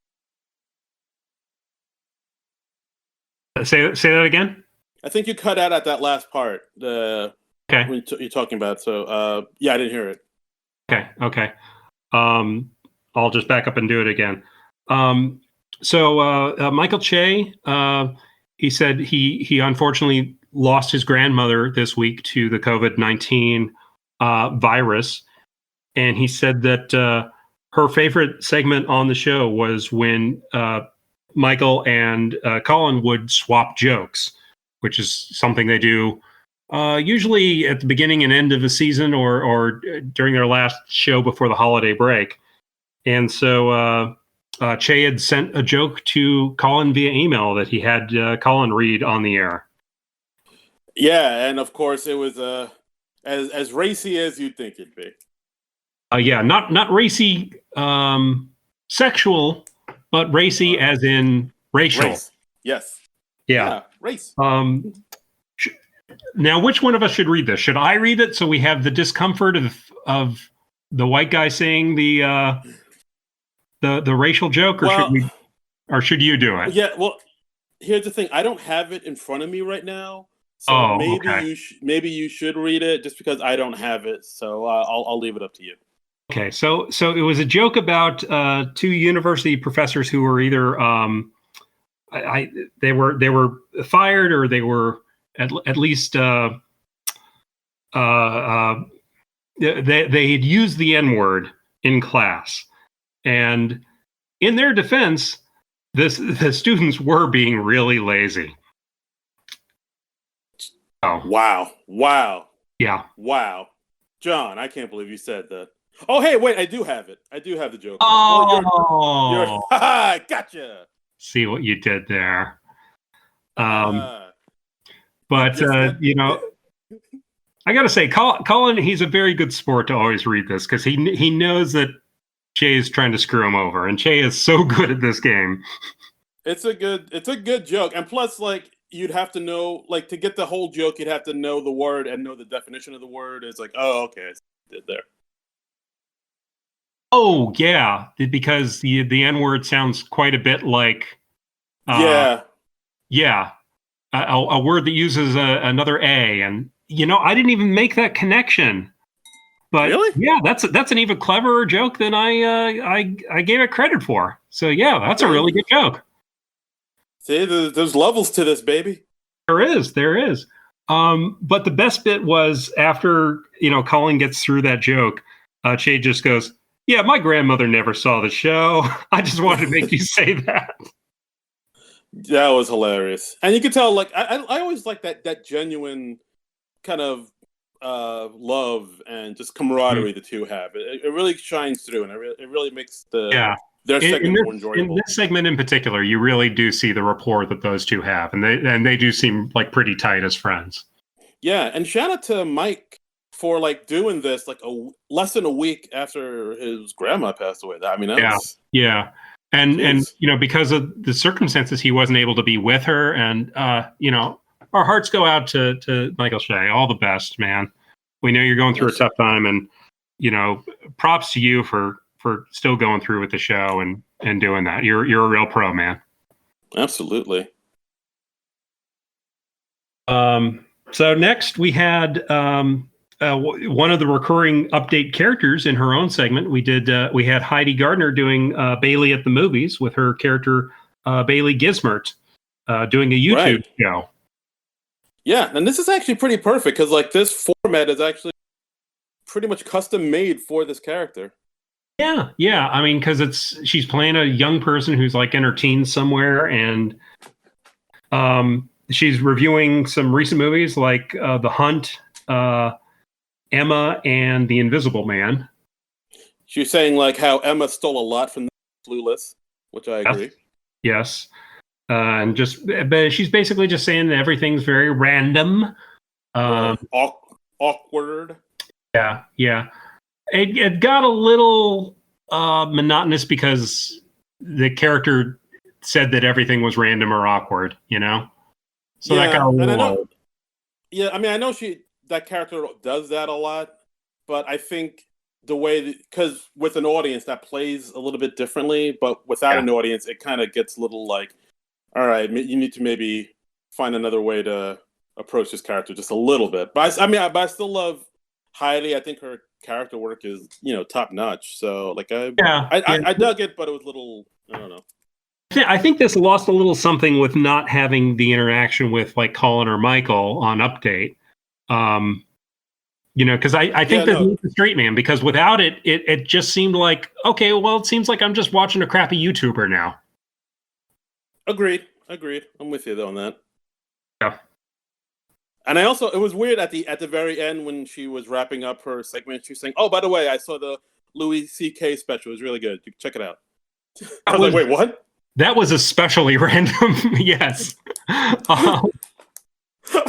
Say that again. I think you cut out at that last part. Okay. When you're talking about. So I didn't hear it. Okay. I'll just back up and do it again. Michael Che, he said he unfortunately lost his grandmother this week to the COVID-19 virus. And he said that her favorite segment on the show was when Michael and Colin would swap jokes, which is something they do usually at the beginning and end of the season or during their last show before the holiday break. And so Che had sent a joke to Colin via email that he had Colin read on the air. Yeah, and of course it was as racy as you'd think it'd be. Not racy sexual, but racy as in racial. Race. Yes. Yeah. Race. Now, which one of us should read this? Should I read it so we have the discomfort of the white guy saying the racial joke, or should you do it? Yeah. Well, here's the thing. I don't have it in front of me right now, so maybe you should read it just because I don't have it. So I'll leave it up to you. Okay. So it was a joke about two university professors who were either they were fired or they were at least they had used the N-word in class, and in their defense, the students were being really lazy. Oh. Wow. Yeah. Wow. John, I can't believe you said that. Oh, hey, wait, I do have it. I do have the joke. Oh, you're gotcha. See what you did there. But I got to say, Colin, he's a very good sport to always read this because he knows that Che is trying to screw him over, and Che is so good at this game. It's a good joke, and plus, like, you'd have to know, like, to get the whole joke, you'd have to know the word and know the definition of the word. It's like, oh, okay, I did there. Oh yeah, because the N-word sounds quite a bit like a word that uses another A, and I didn't even make that connection. But Really? yeah, that's an even cleverer joke than I gave it credit for. So yeah, that's a really good joke. See, there's levels to this, baby. There is. But the best bit was after Colin gets through that joke, Che just goes, "Yeah, my grandmother never saw the show. I just wanted to make you say that." That was hilarious, and you could tell. Like, I always like that genuine kind of love and just camaraderie the two have. It really shines through, and it really makes their segment more enjoyable. In this segment in particular, you really do see the rapport that those two have, and they do seem like pretty tight as friends. Yeah, and shout out to Mike for like doing this like less than a week after his grandma passed away. I mean, yeah. And because of the circumstances, he wasn't able to be with her, and our hearts go out to Michael Shea. All the best, man. We know you're going through a tough time, and props to you for still going through with the show and doing that. You're a real pro, man. Absolutely. So next we had one of the recurring update characters in her own segment. We had Heidi Gardner doing Bailey at the movies with her character Bailey Gismert doing a YouTube show. Yeah, and this is actually pretty perfect because like this format is actually pretty much custom made for this character. Yeah. I mean, because she's playing a young person who's like in her teens somewhere, and she's reviewing some recent movies like The Hunt, Emma, and The Invisible Man. She's saying like how Emma stole a lot from Clueless, which I agree. Yes. But she's basically just saying that everything's very random. Awkward. Yeah. It got a little monotonous because the character said that everything was random or awkward, So that got a little. I know that character does that a lot, but I think the way because with an audience that plays a little bit differently, but without an audience, it kind of gets a little like, all right, you need to maybe find another way to approach this character just a little bit. But I still love Heidi. I think her character work is top notch. So like I dug it, but it was a little, I don't know. I think this lost a little something with not having the interaction with like Colin or Michael on Update. Because I think that's the straight man, because without it, it just seemed like, okay, well, it seems like I'm just watching a crappy YouTuber now. Agreed. I'm with you though on that. Yeah. And it was weird at the very end when she was wrapping up her segment. She was saying, "Oh, by the way, I saw the Louis C.K. special. It was really good. You can check it out." I was like, "Wait, what?" That was especially random. Yes. I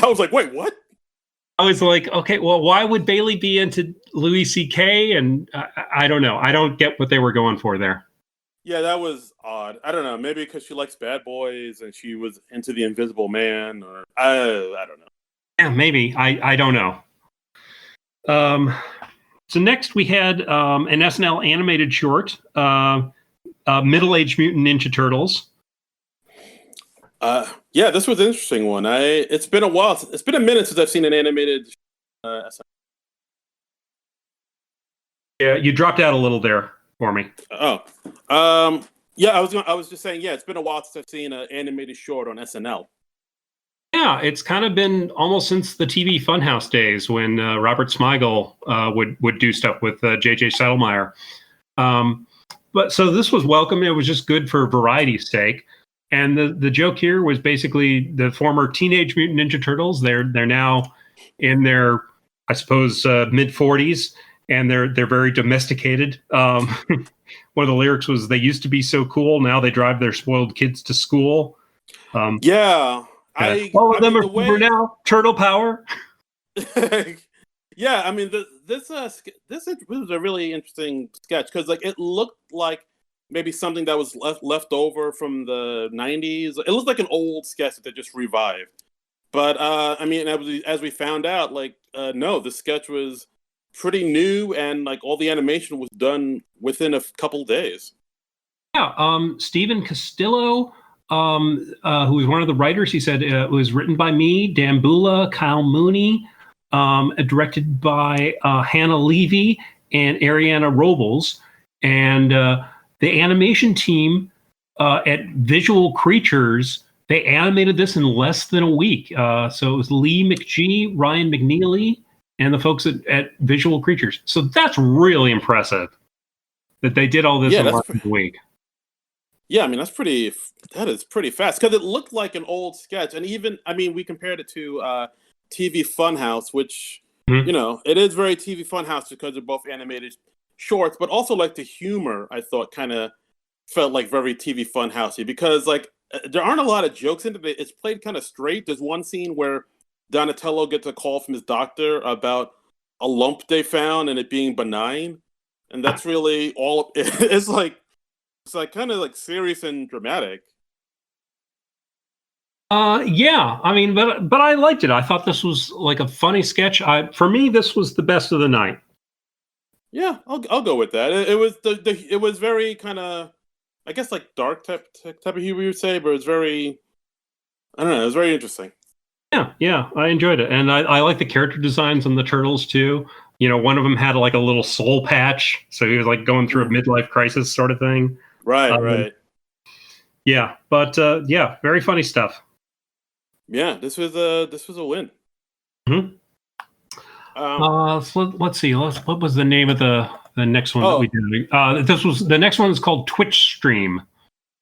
was like, "Wait, what?" I was like, okay, well, why would Bailey be into Louis C.K.? And I don't know. I don't get what they were going for there. Yeah, that was odd. I don't know. Maybe because she likes Bad Boys and she was into The Invisible Man, or I don't know. Yeah, maybe. I don't know. So next we had an SNL animated short, Middle-Aged Mutant Ninja Turtles. Yeah, this was an interesting one. It's been a while. It's been a minute since I've seen an animated. Yeah, you dropped out a little there for me. Yeah, I was just saying. Yeah, it's been a while since I've seen an animated short on SNL. Yeah, it's kind of been almost since the TV Funhouse days when Robert Smigel would do stuff with J.J. Settlemeyer. But so this was welcome. It was just good for variety's sake. And the joke here was basically the former Teenage Mutant Ninja Turtles. They're now in their, I suppose, mid-40s, and they're very domesticated. One of the lyrics was, "They used to be so cool. Now they drive their spoiled kids to school." Yeah. All of them are now turtle power. Yeah, I mean, this was a really interesting sketch because like it looked like maybe something that was left over from the 90s. It looked like an old sketch that they just revived. But I mean, as we found out, like no, the sketch was pretty new, and like all the animation was done within a couple days. Yeah, Stephen Castillo, who was one of the writers, he said it was written by me, Dan Bula, Kyle Mooney, directed by Hannah Levy and Ariana Robles. And the animation team at Visual Creatures, they animated this in less than a week. So it was Lee McGee, Ryan McNeely, and the folks at Visual Creatures. So that's really impressive that they did all this in less than a week. Yeah, I mean, that is pretty fast, because it looked like an old sketch. And even, I mean, we compared it to TV Funhouse, which, you know, it is very TV Funhouse because they're both animated shorts, but also like the humor, I thought, kind of felt like very TV Funhousey, because like there aren't a lot of jokes in it. It's played kind of straight. There's one scene where Donatello gets a call from his doctor about a lump they found and it being benign, and that's really all. It's like kind of like serious and dramatic. Yeah, I mean, but I liked it. I thought this was like a funny sketch. For me, this was the best of the night. Yeah, I'll go with that. It was it was very kind of, I guess, like dark type of humor, you would say, but it was very, I don't know, it was very interesting. Yeah, I enjoyed it, and I like the character designs on the turtles too. You know, one of them had like a little soul patch, so he was like going through a midlife crisis sort of thing. Right. Yeah, but yeah, very funny stuff. Yeah, this was a win. Mm-hmm. So let's see. What was the name of the next one that we did? This was the next one is called Twitch Stream.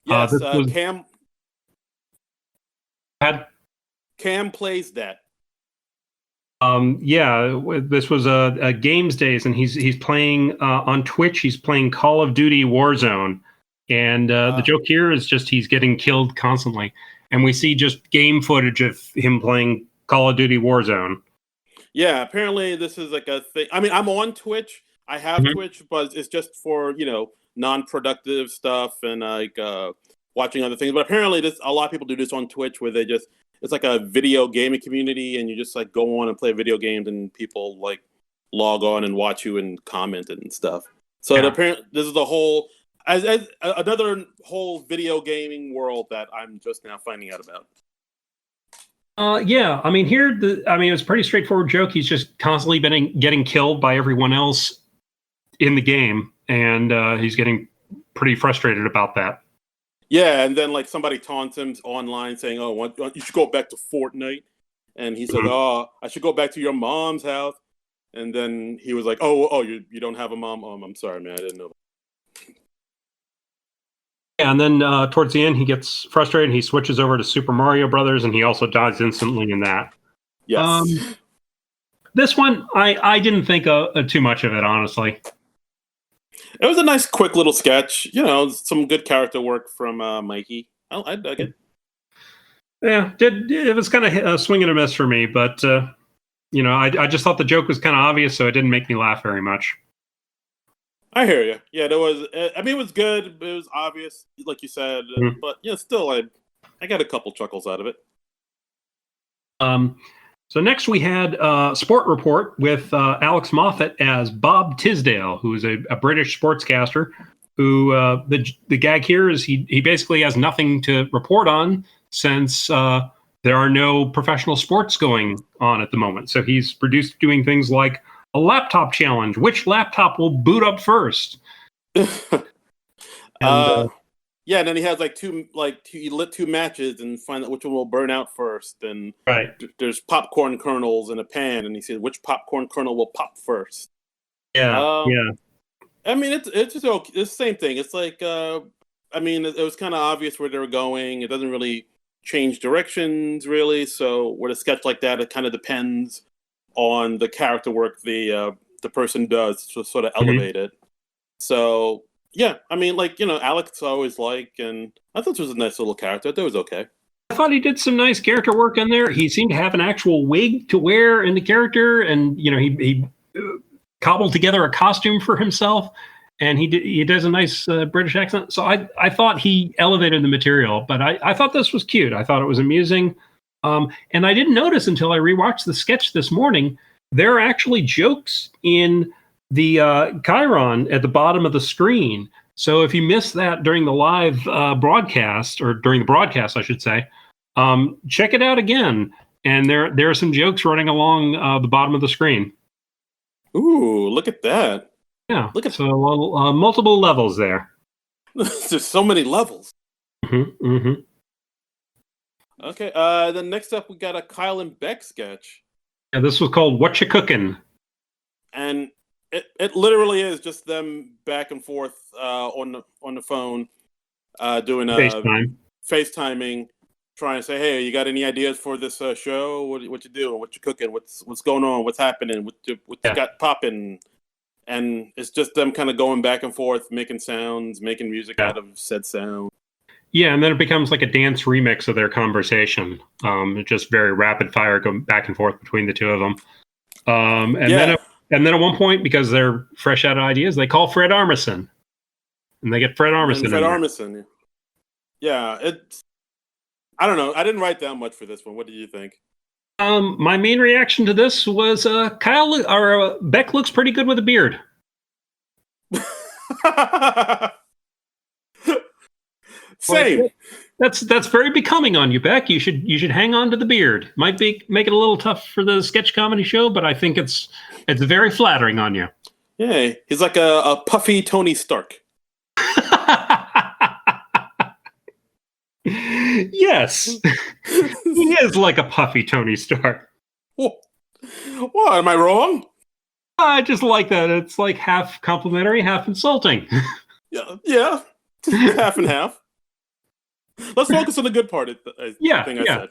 Yes, this was, Cam plays that. Yeah, this was a Games Days, and he's playing on Twitch. He's playing Call of Duty Warzone, and the joke here is just he's getting killed constantly, and we see just game footage of him playing Call of Duty Warzone. Yeah, apparently this is like a thing. I mean, I'm on Twitch. I have Twitch, but it's just for, you know, non-productive stuff and like watching other things. But apparently a lot of people do this on Twitch, where it's like a video gaming community, and you just like go on and play video games, and people like log on and watch you and comment and stuff. So apparently this is the whole as another whole video gaming world that I'm just now finding out about. Yeah, I mean it was a pretty straightforward joke. He's just constantly been getting killed by everyone else in the game, and he's getting pretty frustrated about that. Yeah, and then like somebody taunts him online saying, "Oh, you should go back to Fortnite," and he said, "Oh, I should go back to your mom's house," and then he was like, "Oh, you don't have a mom? I'm sorry, man, I didn't know." Yeah, and then towards the end, he gets frustrated. And he switches over to Super Mario Brothers, and he also dies instantly in that. Yes. This one, I didn't think too much of it, honestly. It was a nice, quick little sketch. You know, some good character work from Mikey. I dug it. Yeah, it was kind of a swing and a miss for me, but you know, I just thought the joke was kind of obvious, so it didn't make me laugh very much. I hear you. Yeah, there was. I mean, it was good. It was obvious, like you said, but yeah, still, I got a couple chuckles out of it. So next we had Sport Report with Alex Moffat as Bob Tisdale, who is a British sportscaster. Who the gag here is he basically has nothing to report on since there are no professional sports going on at the moment. So he's reduced to doing things like a laptop challenge. Which laptop will boot up first? Yeah, and then he has he lit two matches and find out which one will burn out first. And there's popcorn kernels in a pan, and he said which popcorn kernel will pop first. Yeah. I mean, it's just okay. It's the same thing. It's like, I mean, it was kind of obvious where they were going. It doesn't really change directions, really. So with a sketch like that, it kind of depends on the character work the person does to sort of elevate it. So yeah, I mean, like, you know, Alex I always like, and I thought it was a nice little character. I thought it was okay. I thought he did some nice character work in there. He seemed to have an actual wig to wear in the character, and you know, he cobbled together a costume for himself, and he does a nice British accent. So I thought he elevated the material, but I thought this was cute. I thought it was amusing, and I didn't notice until I rewatched the sketch this morning. There are actually jokes in the Chiron at the bottom of the screen. So if you missed that during the live broadcast, or during the broadcast, I should say, check it out again. and there are some jokes running along the bottom of the screen. Ooh, look at that. Yeah, Look at so multiple levels there. There's so many levels. Mm-hmm, mm-hmm. Okay, then next up we got a Kyle and Beck sketch. Yeah, this was called "What You Cookin'." And it literally is just them back and forth on the phone, doing FaceTiming, trying to say, "Hey, you got any ideas for this show? What you doing? What you cooking? What's going on? What's happening? What you got popping?" And it's just them kind of going back and forth, making sounds, making music out of said sound. Yeah, and then it becomes like a dance remix of their conversation. It's just very rapid fire, going back and forth between the two of them. And then at one point, because they're fresh out of ideas, they call Fred Armisen, and they get Fred Armisen. Fred Armisen. Yeah, I don't know. I didn't write down much for this one. What did you think? My main reaction to this was Beck looks pretty good with a beard. Same. Like, that's very becoming on you, Beck. You should hang on to the beard. Might make it a little tough for the sketch comedy show, but I think it's very flattering on you. Yeah, he's like a puffy Tony Stark. Yes, he is like a puffy Tony Stark. What? Am I wrong? I just like that. It's like half complimentary, half insulting. Yeah, half and half. Let's focus on the good part. I said.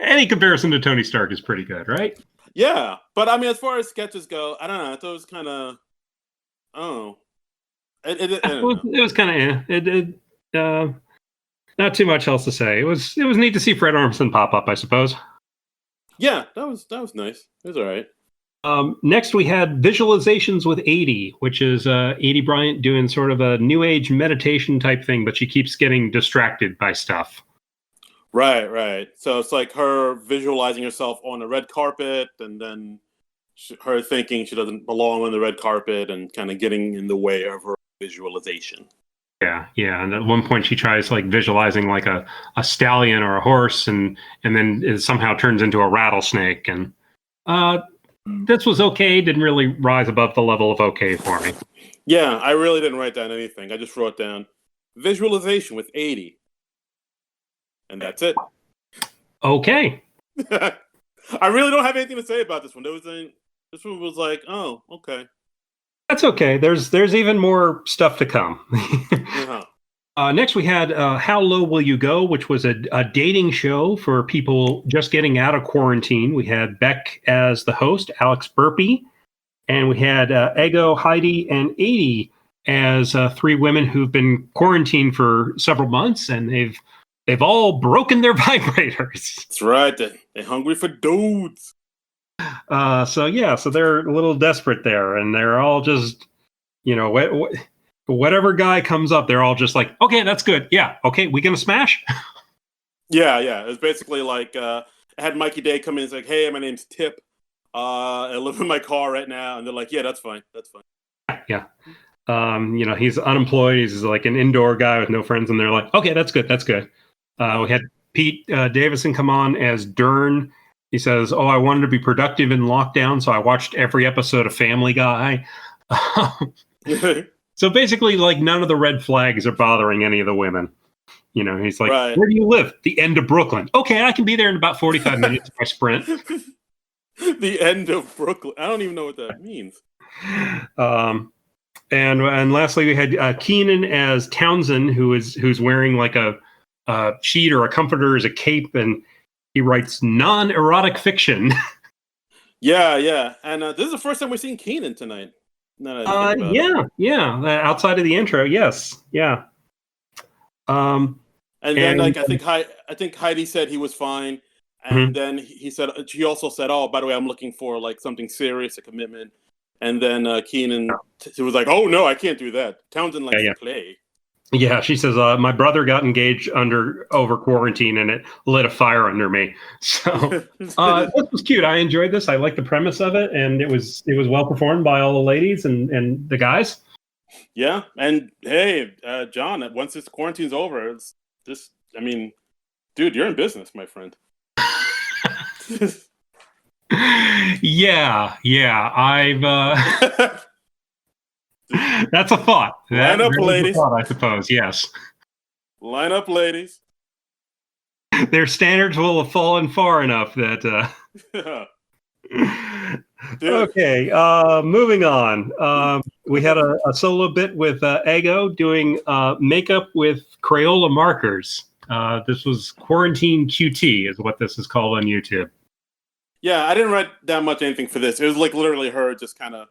Any comparison to Tony Stark is pretty good, right? Yeah, but I mean, as far as sketches go, I don't know. I thought it was kind of, it was kind of not too much else to say. It was neat to see Fred Armisen pop up, I suppose. Yeah, that was nice. It was all right. Next, we had Visualizations with 80, which is 80 Bryant doing sort of a new age meditation type thing, but she keeps getting distracted by stuff. Right. So it's like her visualizing herself on the red carpet, and then her thinking she doesn't belong on the red carpet, and kind of getting in the way of her visualization. Yeah. And at one point she tries like visualizing like a stallion or a horse, and then it somehow turns into a rattlesnake. And this was okay. Didn't really rise above the level of okay for me. Yeah, I really didn't write down anything. I just wrote down visualization with 80. And that's it. Okay. I really don't have anything to say about this one. This one was like, oh, okay. That's okay. There's even more stuff to come. Uh-huh. Next, we had How Low Will You Go, which was a dating show for people just getting out of quarantine. We had Beck as the host, Alex Burpee, and we had Ego, Heidi, and 80 as three women who've been quarantined for several months, and they've all broken their vibrators. That's right. They're hungry for dudes. So they're a little desperate there, and they're all just, whatever guy comes up, they're all just like, okay, that's good. Yeah. Okay. We gonna smash? Yeah. It was basically like, I had Mikey Day come in and say, hey, my name's Tip. I live in my car right now. And they're like, yeah, that's fine. Yeah. He's unemployed. He's like an indoor guy with no friends. And they're like, okay, that's good. We had Pete Davison come on as Dern. He says, I wanted to be productive in lockdown, so I watched every episode of Family Guy. So basically, like, none of the red flags are bothering any of the women. He's like, right. Where do you live? The end of Brooklyn. Okay, I can be there in about 45 minutes by sprint. The end of Brooklyn. I don't even know what that means. And lastly, we had Keenan as Townsend, who's wearing like a sheet or a comforter as a cape, and he writes non-erotic fiction. Yeah. And this is the first time we've seen Keenan tonight. Outside of the intro, yes, yeah. And then, like, I think Heidi said he was fine, and then she also said, "Oh, by the way, I'm looking for like something serious, a commitment." And then Keenan was like, "Oh no, I can't do that. Townsend likes to play." Yeah, she says, my brother got engaged over quarantine, and it lit a fire under me. So this was cute. I enjoyed this. I liked the premise of it, and it was well performed by all the ladies and the guys. Yeah, and hey, John, once this quarantine's over, it's just, I mean, dude, you're in business, my friend. Yeah. I've that's a thought. Line up, ladies. Thought, I suppose. Yes. Line up, ladies. Their standards will have fallen far enough that. Okay, moving on. We had a solo bit with Ego doing makeup with Crayola markers. This was Quarantine QT is what this is called on YouTube. Yeah, I didn't write that much anything for this. It was like literally her just kind of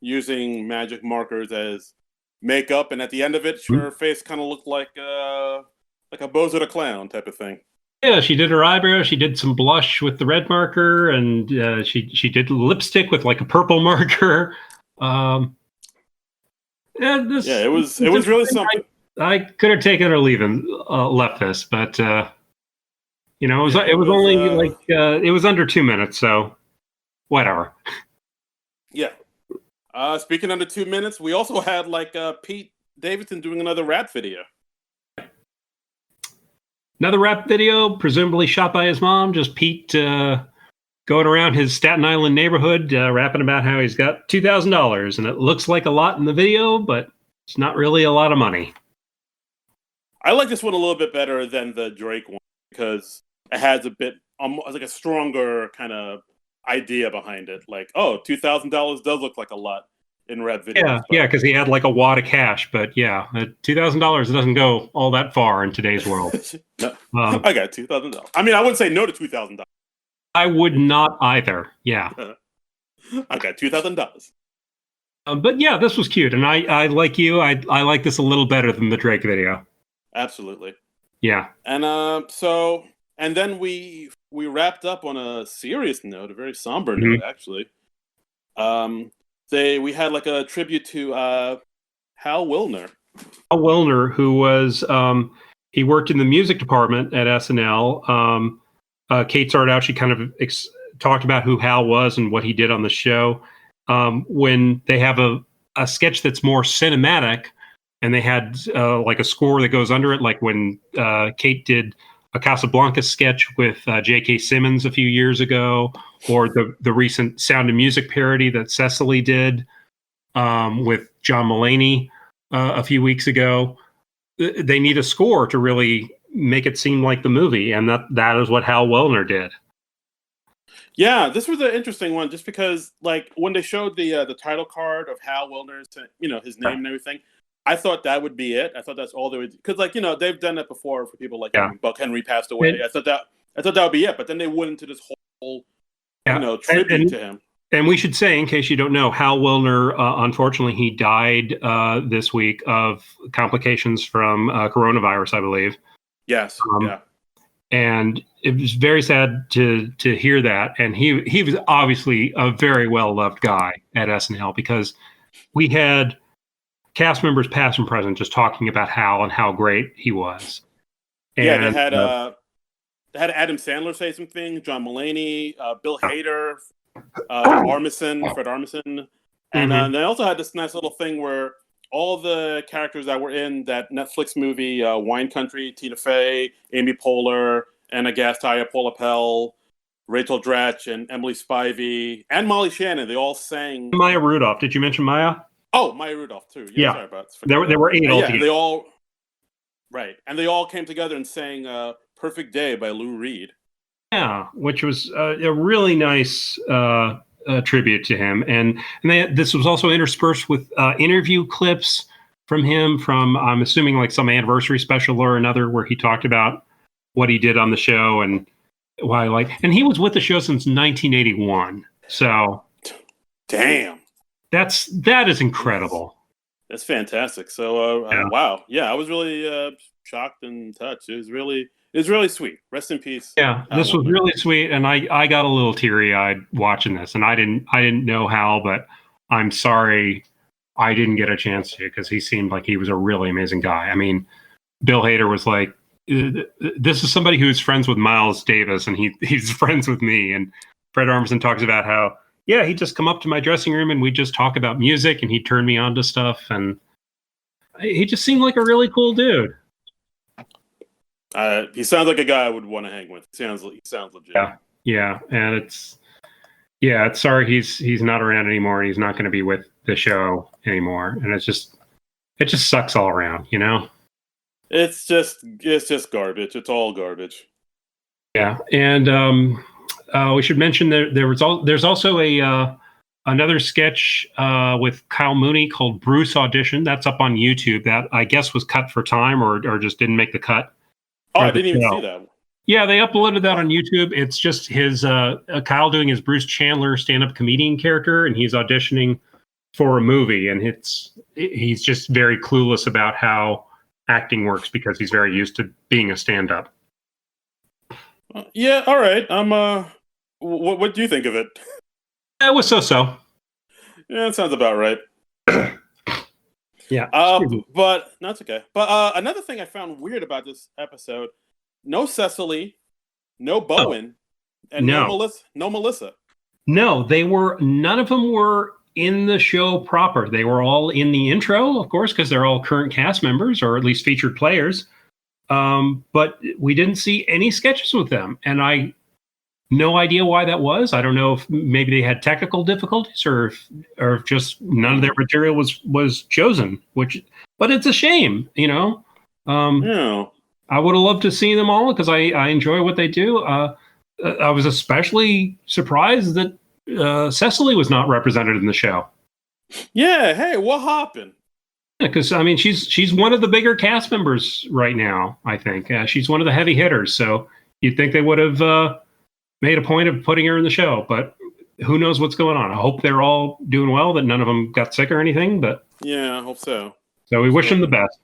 using magic markers as makeup, and at the end of it, her face kind of looked like a Bozo the Clown type of thing. Yeah, she did her eyebrows. She did some blush with the red marker, and she did lipstick with like a purple marker. It was really something. I could have taken or left this, but it was only it was under 2 minutes, so whatever. Yeah. Speaking under 2 minutes, we also had Pete Davidson doing another rap video. Another rap video, presumably shot by his mom. Just Pete going around his Staten Island neighborhood, rapping about how he's got $2,000, and it looks like a lot in the video, but it's not really a lot of money. I like this one a little bit better than the Drake one because it has a bit, like a stronger kind of idea behind it. Like, oh, $2,000 does look like a lot in rap videos. Yeah, because he had like a wad of cash, but yeah, $2,000 doesn't go all that far in today's world. No, I got $2,000. I mean, I wouldn't say no to $2,000. I would not either. Yeah, I got $2,000. But yeah, this was cute, and I like you. I like this a little better than the Drake video. Absolutely. Yeah. And and then we wrapped up on a serious note, a very somber note, actually. We had like a tribute to Hal Willner. Hal Willner, who was he worked in the music department at SNL. Kate started out; she kind of talked about who Hal was and what he did on the show. When they have a sketch that's more cinematic, and they had like a score that goes under it, like when Kate did a Casablanca sketch with J.K. Simmons a few years ago, or the recent Sound of Music parody that Cecily did with John Mulaney a few weeks ago. They need a score to really make it seem like the movie, and that is what Hal Willner did. Yeah, this was an interesting one, just because like when they showed the title card of Hal Willner's, his name and everything, I thought that would be it. I thought that's all they would, because they've done that before for people like Buck Henry passed away. I thought that would be it, but then they went into this whole tribute to him. And we should say, in case you don't know, Hal Willner, unfortunately, he died this week of complications from coronavirus, I believe. Yes. And it was very sad to hear that. And he was obviously a very well-loved guy at SNL, because we had cast members past and present just talking about Hal and how great he was. And, they had Adam Sandler say something, John Mulaney, Bill Hader, Fred Armisen. And they also had this nice little thing where all the characters that were in that Netflix movie, Wine Country, Tina Fey, Amy Poehler, Anna Gasteyer, Paula Pell, Rachel Dratch, and Emily Spivey, and Molly Shannon, they all sang. Maya Rudolph. Did you mention Maya? Oh, Maya Rudolph, too. Yeah. Sorry about that. There were 8 altogether. And they all... Right. And they all came together and sang Perfect Day by Lou Reed. Yeah, which was a really nice tribute to him. And this was also interspersed with interview clips from him from, I'm assuming, like some anniversary special or another, where he talked about what he did on the show and why and he was with the show since 1981. So... Damn. That is incredible. That's fantastic. So, wow. Yeah, I was really shocked and touched. It was really sweet. Rest in peace. Yeah, this was really sweet, and I got a little teary-eyed watching this, and I didn't know Hal, but I'm sorry I didn't get a chance to, because he seemed like he was a really amazing guy. I mean, Bill Hader was like, this is somebody who's friends with Miles Davis, and he's friends with me. And Fred Armisen talks about how, yeah, he'd just come up to my dressing room and we'd just talk about music, and he'd turn me on to stuff. And he just seemed like a really cool dude. He sounds like a guy I would want to hang with. He sounds legit. Yeah, and it's sorry he's not around anymore, and he's not going to be with the show anymore, and it just sucks all around, you know. It's just garbage. It's all garbage. Yeah, and we should mention there's also a another sketch with Kyle Mooney called Bruce Audition. That's up on YouTube. That I guess was cut for time or just didn't make the cut. Oh, I didn't even see that. Yeah, they uploaded that on YouTube. It's just his Kyle doing his Bruce Chandler stand-up comedian character, and he's auditioning for a movie, and he's just very clueless about how acting works because he's very used to being a stand-up. Yeah, all right. What do you think of it? It was so. Yeah, that sounds about right. Yeah. But that's okay. But another thing I found weird about this episode: no Cecily, no Bowen, and no Melissa. No, none of them were in the show proper. They were all in the intro, of course, because they're all current cast members or at least featured players. But we didn't see any sketches with them, and I no idea why that was. I don't know if maybe they had technical difficulties or if just none of their material was chosen. But it's a shame, you know. Yeah. I would have loved to see them all because I enjoy what they do. I was especially surprised that Cecily was not represented in the show. Yeah. Hey, what happened? Because I mean, she's one of the bigger cast members right now. I think she's one of the heavy hitters. So you'd think they would have made a point of putting her in the show, but who knows what's going on? I hope they're all doing well. That none of them got sick or anything. But yeah, I hope so. So we wish them the best.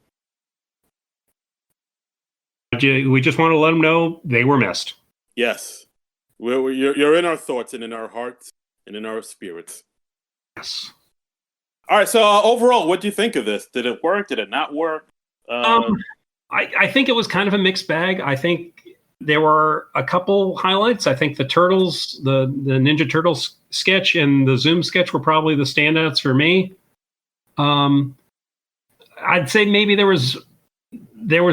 We just want to let them know they were missed. Yes, you're in our thoughts and in our hearts and in our spirits. Yes. All right. So overall, what do you think of this? Did it work? Did it not work? I think it was kind of a mixed bag. I think there were a couple highlights. I think the Turtles, the Ninja Turtles sketch and the Zoom sketch were probably the standouts for me. I'd say maybe there was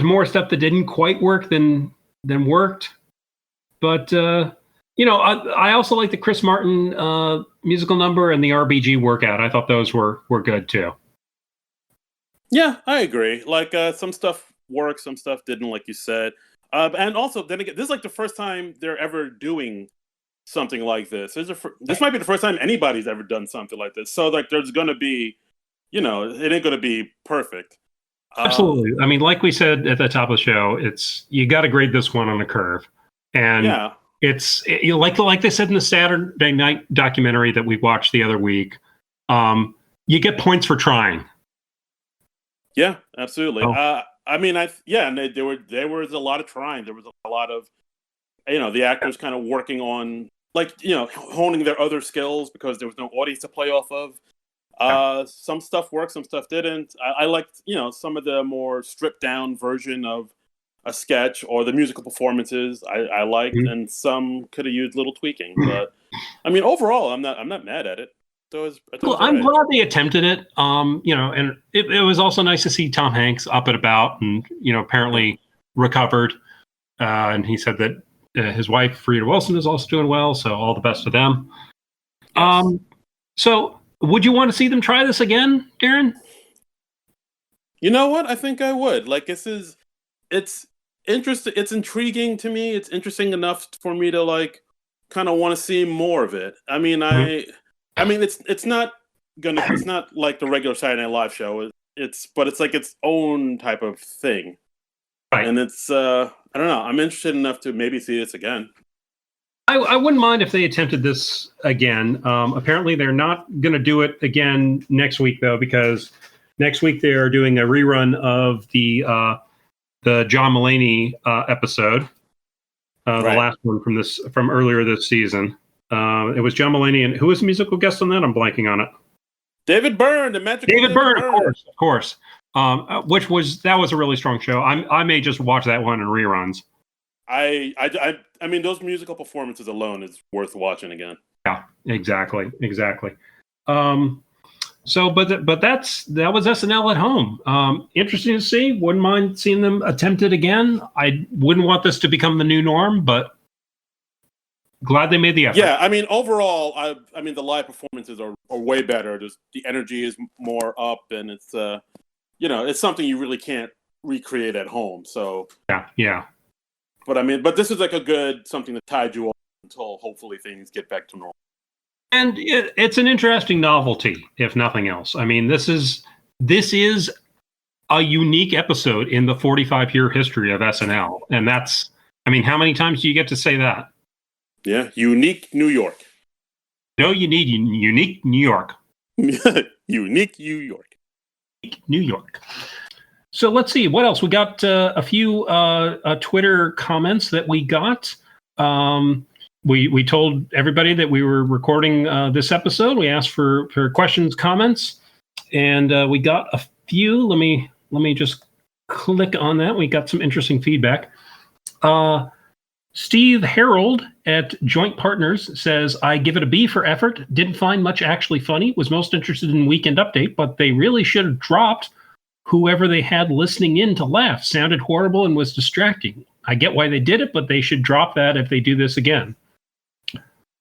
more stuff that didn't quite work than worked. But I also like the Chris Martin musical number and the RBG workout. I thought those were good too. Yeah, I agree. Like some stuff worked, some stuff didn't, like you said. And also, then again, this is like the first time they're ever doing something like this. This might be the first time anybody's ever done something like this. So like, there's going to be, it ain't going to be perfect. Absolutely. I mean, like we said at the top of the show, you got to grade this one on a curve, and yeah. Like they said in the Saturday Night documentary that we watched the other week. You get points for trying. Yeah, absolutely. Oh. And there was a lot of trying. There was a lot of, the actors kind of working on, honing their other skills because there was no audience to play off of. Some stuff worked, some stuff didn't. I liked, some of the more stripped down version of a sketch or the musical performances I liked, and some could have used little tweaking. But I mean, overall, I'm not mad at it. I'm glad they attempted it. And it was also nice to see Tom Hanks up and about and, apparently recovered. And he said that his wife, Frida Wilson, is also doing well. So all the best to them. Yes. So would you want to see them try this again, Darren? You know what? I think I would. Like, it's interesting. It's intriguing to me. It's interesting enough for me to kind of want to see more of it. I mean, it's not like the regular Saturday Night Live show. But it's like its own type of thing. Right. And it's I don't know. I'm interested enough to maybe see this again. I wouldn't mind if they attempted this again. Apparently, they're not going to do it again next week, though, because next week they are doing a rerun of the John Mulaney episode, the last one from earlier this season. It was John Mulaney, and who was the musical guest on that? I'm blanking on it. David Byrne, the magical David Byrne, of course. That was a really strong show. I may just watch that one in reruns. I mean, those musical performances alone is worth watching again. Yeah, exactly. So, but that was SNL at home. Interesting to see. Wouldn't mind seeing them attempt it again. I wouldn't want this to become the new norm, but glad they made the effort. Yeah, I mean, overall, I mean, the live performances are way better. Just the energy is more up, and it's it's something you really can't recreate at home. So yeah. But this is like a good something to tide you over until hopefully things get back to normal. And it's an interesting novelty, if nothing else. I mean, this is a unique episode in the 45-year history of SNL, and that's. I mean, how many times do you get to say that? Yeah, unique New York. No, you need unique New York. Unique New York. New York. So let's see what else we got. A few Twitter comments that we got. We told everybody that we were recording this episode. We asked for questions, comments, and we got a few. Let me just click on that. We got some interesting feedback. Steve Harold at Joint Partners says, I give it a B for effort. Didn't find much actually funny. Was most interested in Weekend Update, but they really should have dropped whoever they had listening in to laugh. Sounded horrible and was distracting. I get why they did it, but they should drop that if they do this again.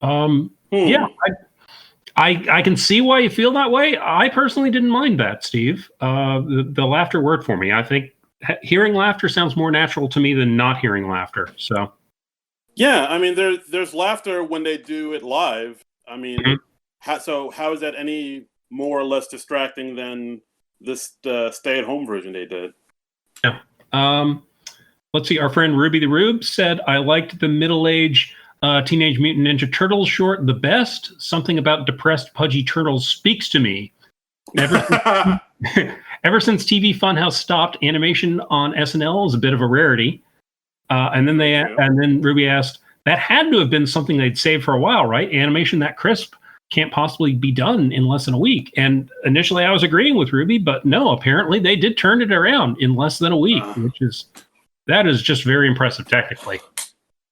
Yeah, I can see why you feel that way. I personally didn't mind that, Steve. The laughter worked for me. I think hearing laughter sounds more natural to me than not hearing laughter. So. Yeah, I mean, there's laughter when they do it live. I mean, how is that any more or less distracting than this stay-at-home version they did? Yeah. Let's see. Our friend Ruby the Rube said, I liked the middle-aged Teenage Mutant Ninja Turtles short the best. Something about depressed, pudgy turtles speaks to me. Ever since TV Funhouse stopped, animation on SNL is a bit of a rarity. And then Ruby asked, that had to have been something they'd saved for a while, right? Animation that crisp can't possibly be done in less than a week. And initially I was agreeing with Ruby, but no, apparently they did turn it around in less than a week, that is just very impressive technically.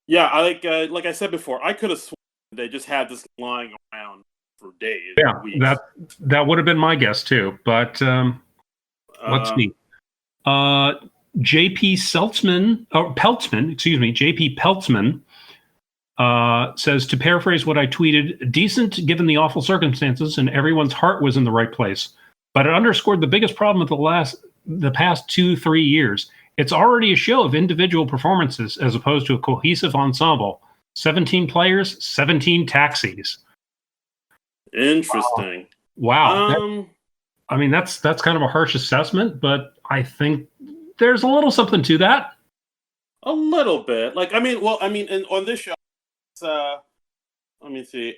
Yeah, like I said before, I could have sworn they just had this lying around for days. Yeah, weeks. That would have been my guess too. But let's see. JP Peltzman says, to paraphrase what I tweeted, decent given the awful circumstances and everyone's heart was in the right place. But it underscored the biggest problem of the past 2-3 years. It's already a show of individual performances as opposed to a cohesive ensemble. 17 players, 17 taxis. Interesting. Wow. I mean, that's kind of a harsh assessment, but I think there's a little something to that. A little bit. And on this show, let me see.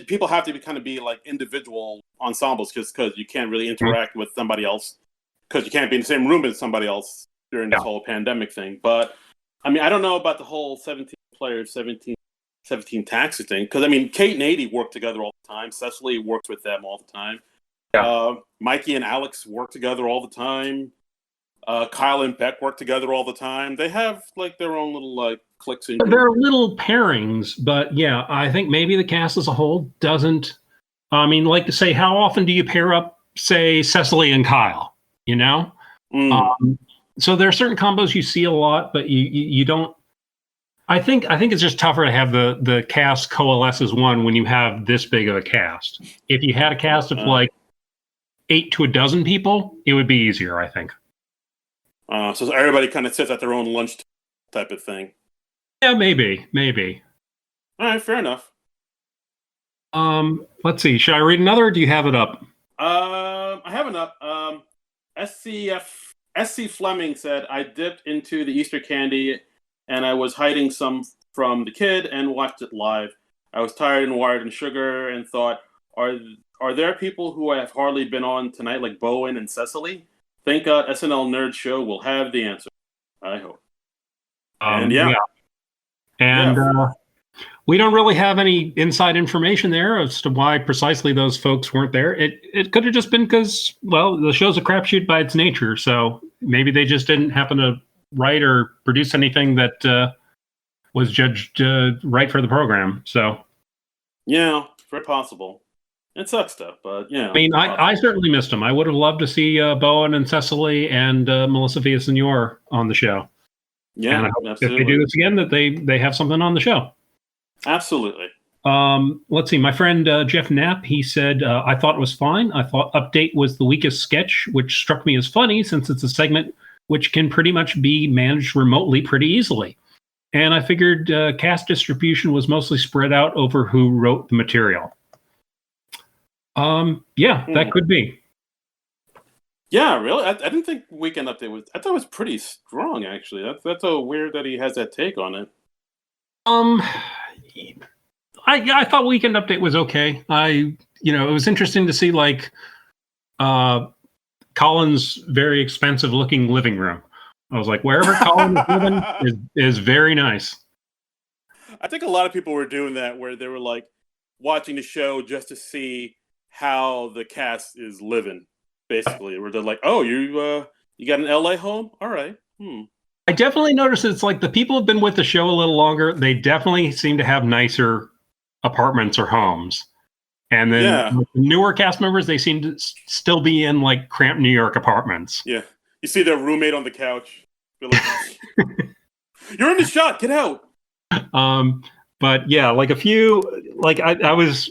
People have to be like individual ensembles because you can't really interact with somebody else because you can't be in the same room as somebody else during this whole pandemic thing. But I mean, I don't know about the whole 17 players, 17 taxi thing because Kate and Adie work together all the time. Cecily works with them all the time. Yeah. Mikey and Alex work together all the time. Kyle and Beck work together all the time. They have like their own little cliques. They're little pairings, but yeah, I think maybe the cast as a whole doesn't. I mean, like to say, how often do you pair up, say, Cecily and Kyle? You know, so there are certain combos you see a lot, but you don't. I think it's just tougher to have the cast coalesce as one when you have this big of a cast. If you had a cast of like 8 to a dozen people, it would be easier, I think. So everybody kind of sits at their own lunch type of thing. Yeah, maybe. All right, fair enough. Let's see. Should I read another, or do you have it up? I have it up. SC Fleming said, I dipped into the Easter candy and I was hiding some from the kid and watched it live. I was tired and wired in sugar and thought, are there people who have hardly been on tonight like Bowen and Cecily? Thank God SNL Nerd Show will have the answer. I hope. We don't really have any inside information there as to why precisely those folks weren't there. It could have just been because, well, the show's a crapshoot by its nature. So maybe they just didn't happen to write or produce anything that was judged right for the program. So, yeah, very possible. It sucks though, but yeah. I mean, I certainly missed them. I would have loved to see Bowen and Cecily and Melissa Villasenor on the show. Yeah, and I hope if they do this again, that they have something on the show. Absolutely. Let's see. My friend Jeff Knapp, he said, I thought it was fine. I thought Update was the weakest sketch, which struck me as funny since it's a segment which can pretty much be managed remotely pretty easily. And I figured cast distribution was mostly spread out over who wrote the material. That could be. Yeah, really? I didn't think Weekend Update was... I thought it was pretty strong, actually. That's so weird that he has that take on it. I thought Weekend Update was okay. It was interesting to see, like, Colin's very expensive looking living room. I was like, wherever Colin is living is very nice. I think a lot of people were doing that, where they were like watching the show just to see how the cast is living, basically. Where they're like, oh, you got an LA home? All right. I definitely noticed it's like the people who've been with the show a little longer, they definitely seem to have nicer apartments or homes. And then the newer cast members, they seem to still be in like cramped New York apartments. Yeah. You see their roommate on the couch. Like, you're in the shot. Get out. But yeah, like a few, like I was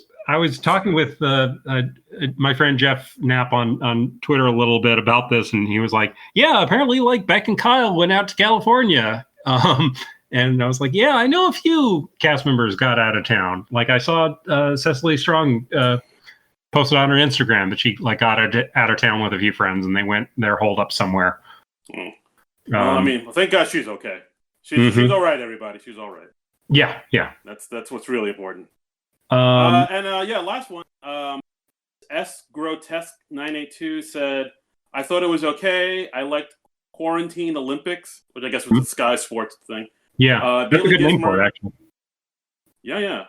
talking with my friend Jeff Knapp on Twitter a little bit about this, and he was like, yeah, apparently like Beck and Kyle went out to California. And I was like, yeah, I know a few cast members got out of town. Like I saw Cecily Strong posted on her Instagram that she like got out of town with a few friends, and they went there holed up somewhere. Thank God she's okay. She's all right, everybody. She's all right. Yeah. That's what's really important. Last one. S Grotesque 982 said, I thought it was okay. I liked Quarantine Olympics, which I guess was the Sky Sports thing. Yeah, that's a good name for it, actually. Yeah.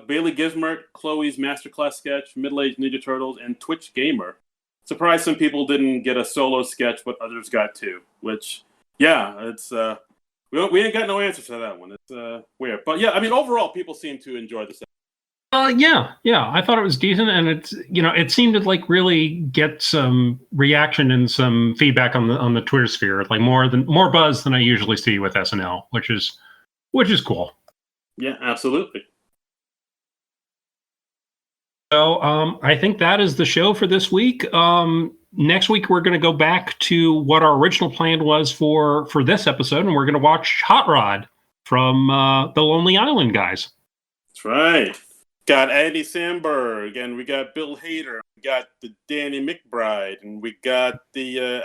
Bailey Gizmert, Chloe's Masterclass sketch, Middle-Aged Ninja Turtles, and Twitch Gamer. Surprised some people didn't get a solo sketch, but others got two. Which, it's we ain't got no answers to that one. It's weird, but yeah, I mean, overall, people seem to enjoy the set. Yeah. I thought it was decent, and it's it seemed to like really get some reaction and some feedback on the Twitter sphere, like more buzz than I usually see with SNL, which is cool. Yeah, absolutely. So I think that is the show for this week. Next week we're going to go back to what our original plan was for this episode, and we're going to watch Hot Rod from the Lonely Island guys. That's right. Got Andy Samberg, and we got Bill Hader, we got the Danny McBride, and we got the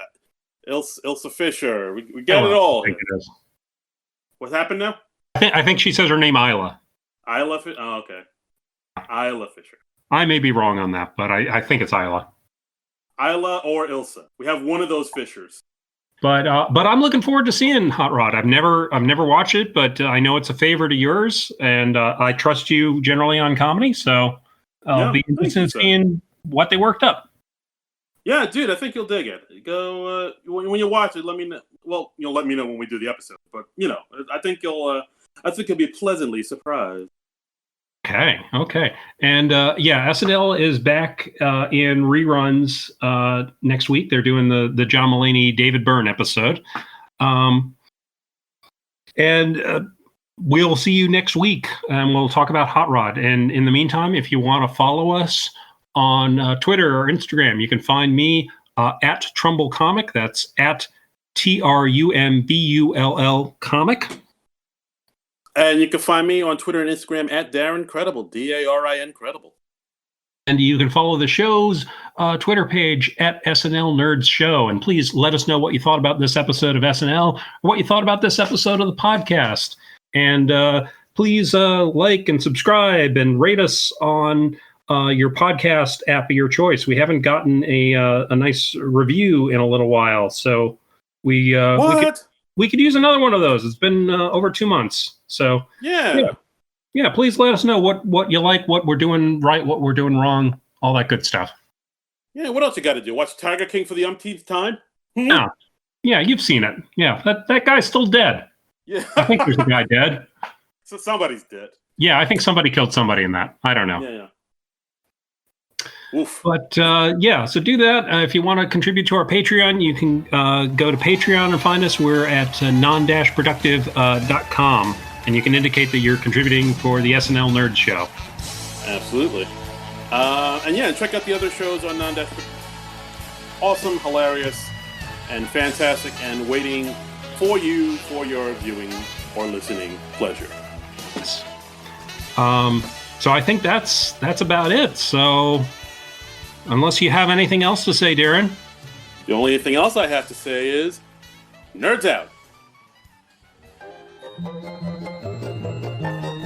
Ilsa Fisher. We got it all. I think it is. What happened now? I think she says her name Isla. Isla Fisher? Oh, okay. Isla Fisher. I may be wrong on that, but I think it's Isla. Isla or Ilsa. We have one of those Fishers. But I'm looking forward to seeing Hot Rod. I've never watched it, but I know it's a favorite of yours, and I trust you generally on comedy, so I'll be interested in seeing what they worked up. Yeah, dude, I think you'll dig it. Go when you watch it. Let me know. Well, you'll let me know when we do the episode. But I think you'll be pleasantly surprised. Okay. And SNL is back in reruns next week. They're doing the John Mulaney, David Byrne episode. And we'll see you next week, and we'll talk about Hot Rod. And in the meantime, if you want to follow us on Twitter or Instagram, you can find me at Trumbull Comic. That's at TRUMBULL Comic. And you can find me on Twitter and Instagram at Darren Credible, DARIN Credible. And you can follow the show's Twitter page at SNL Nerds Show. And please let us know what you thought about this episode of SNL, or what you thought about this episode of the podcast. And please like and subscribe and rate us on your podcast app of your choice. We haven't gotten a nice review in a little while, so we could use another one of those. It's been over 2 months. So yeah. Please let us know what you like, what we're doing right, what we're doing wrong, all that good stuff. Yeah, what else you got to do? Watch Tiger King for the umpteenth time? Yeah, you've seen it. Yeah, that guy's still dead. Yeah, I think there's a guy dead. So somebody's dead. Yeah, I think somebody killed somebody in that. I don't know. Yeah. Oof. But so do that. If you want to contribute to our Patreon, you can go to Patreon and find us. We're at non-productive.com. and you can indicate that you're contributing for the SNL Nerd Show. Absolutely. And check out the other shows on Non-Dash. Awesome, hilarious, and fantastic, and waiting for you for your viewing or listening pleasure. Yes. So I think that's about it. So unless you have anything else to say, Darren. The only thing else I have to say is, nerds out.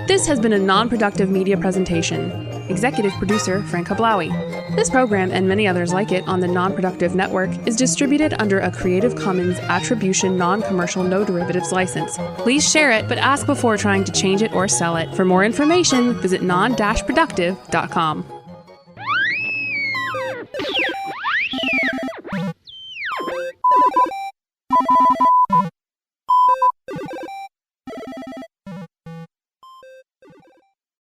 This has been a non-productive media presentation. Executive producer Frank Hablawi. This program and many others like it on the Non-Productive Network is distributed under a Creative Commons Attribution Non-Commercial No Derivatives license. Please share it, but ask before trying to change it or sell it. For more information, visit Non-Productive.com.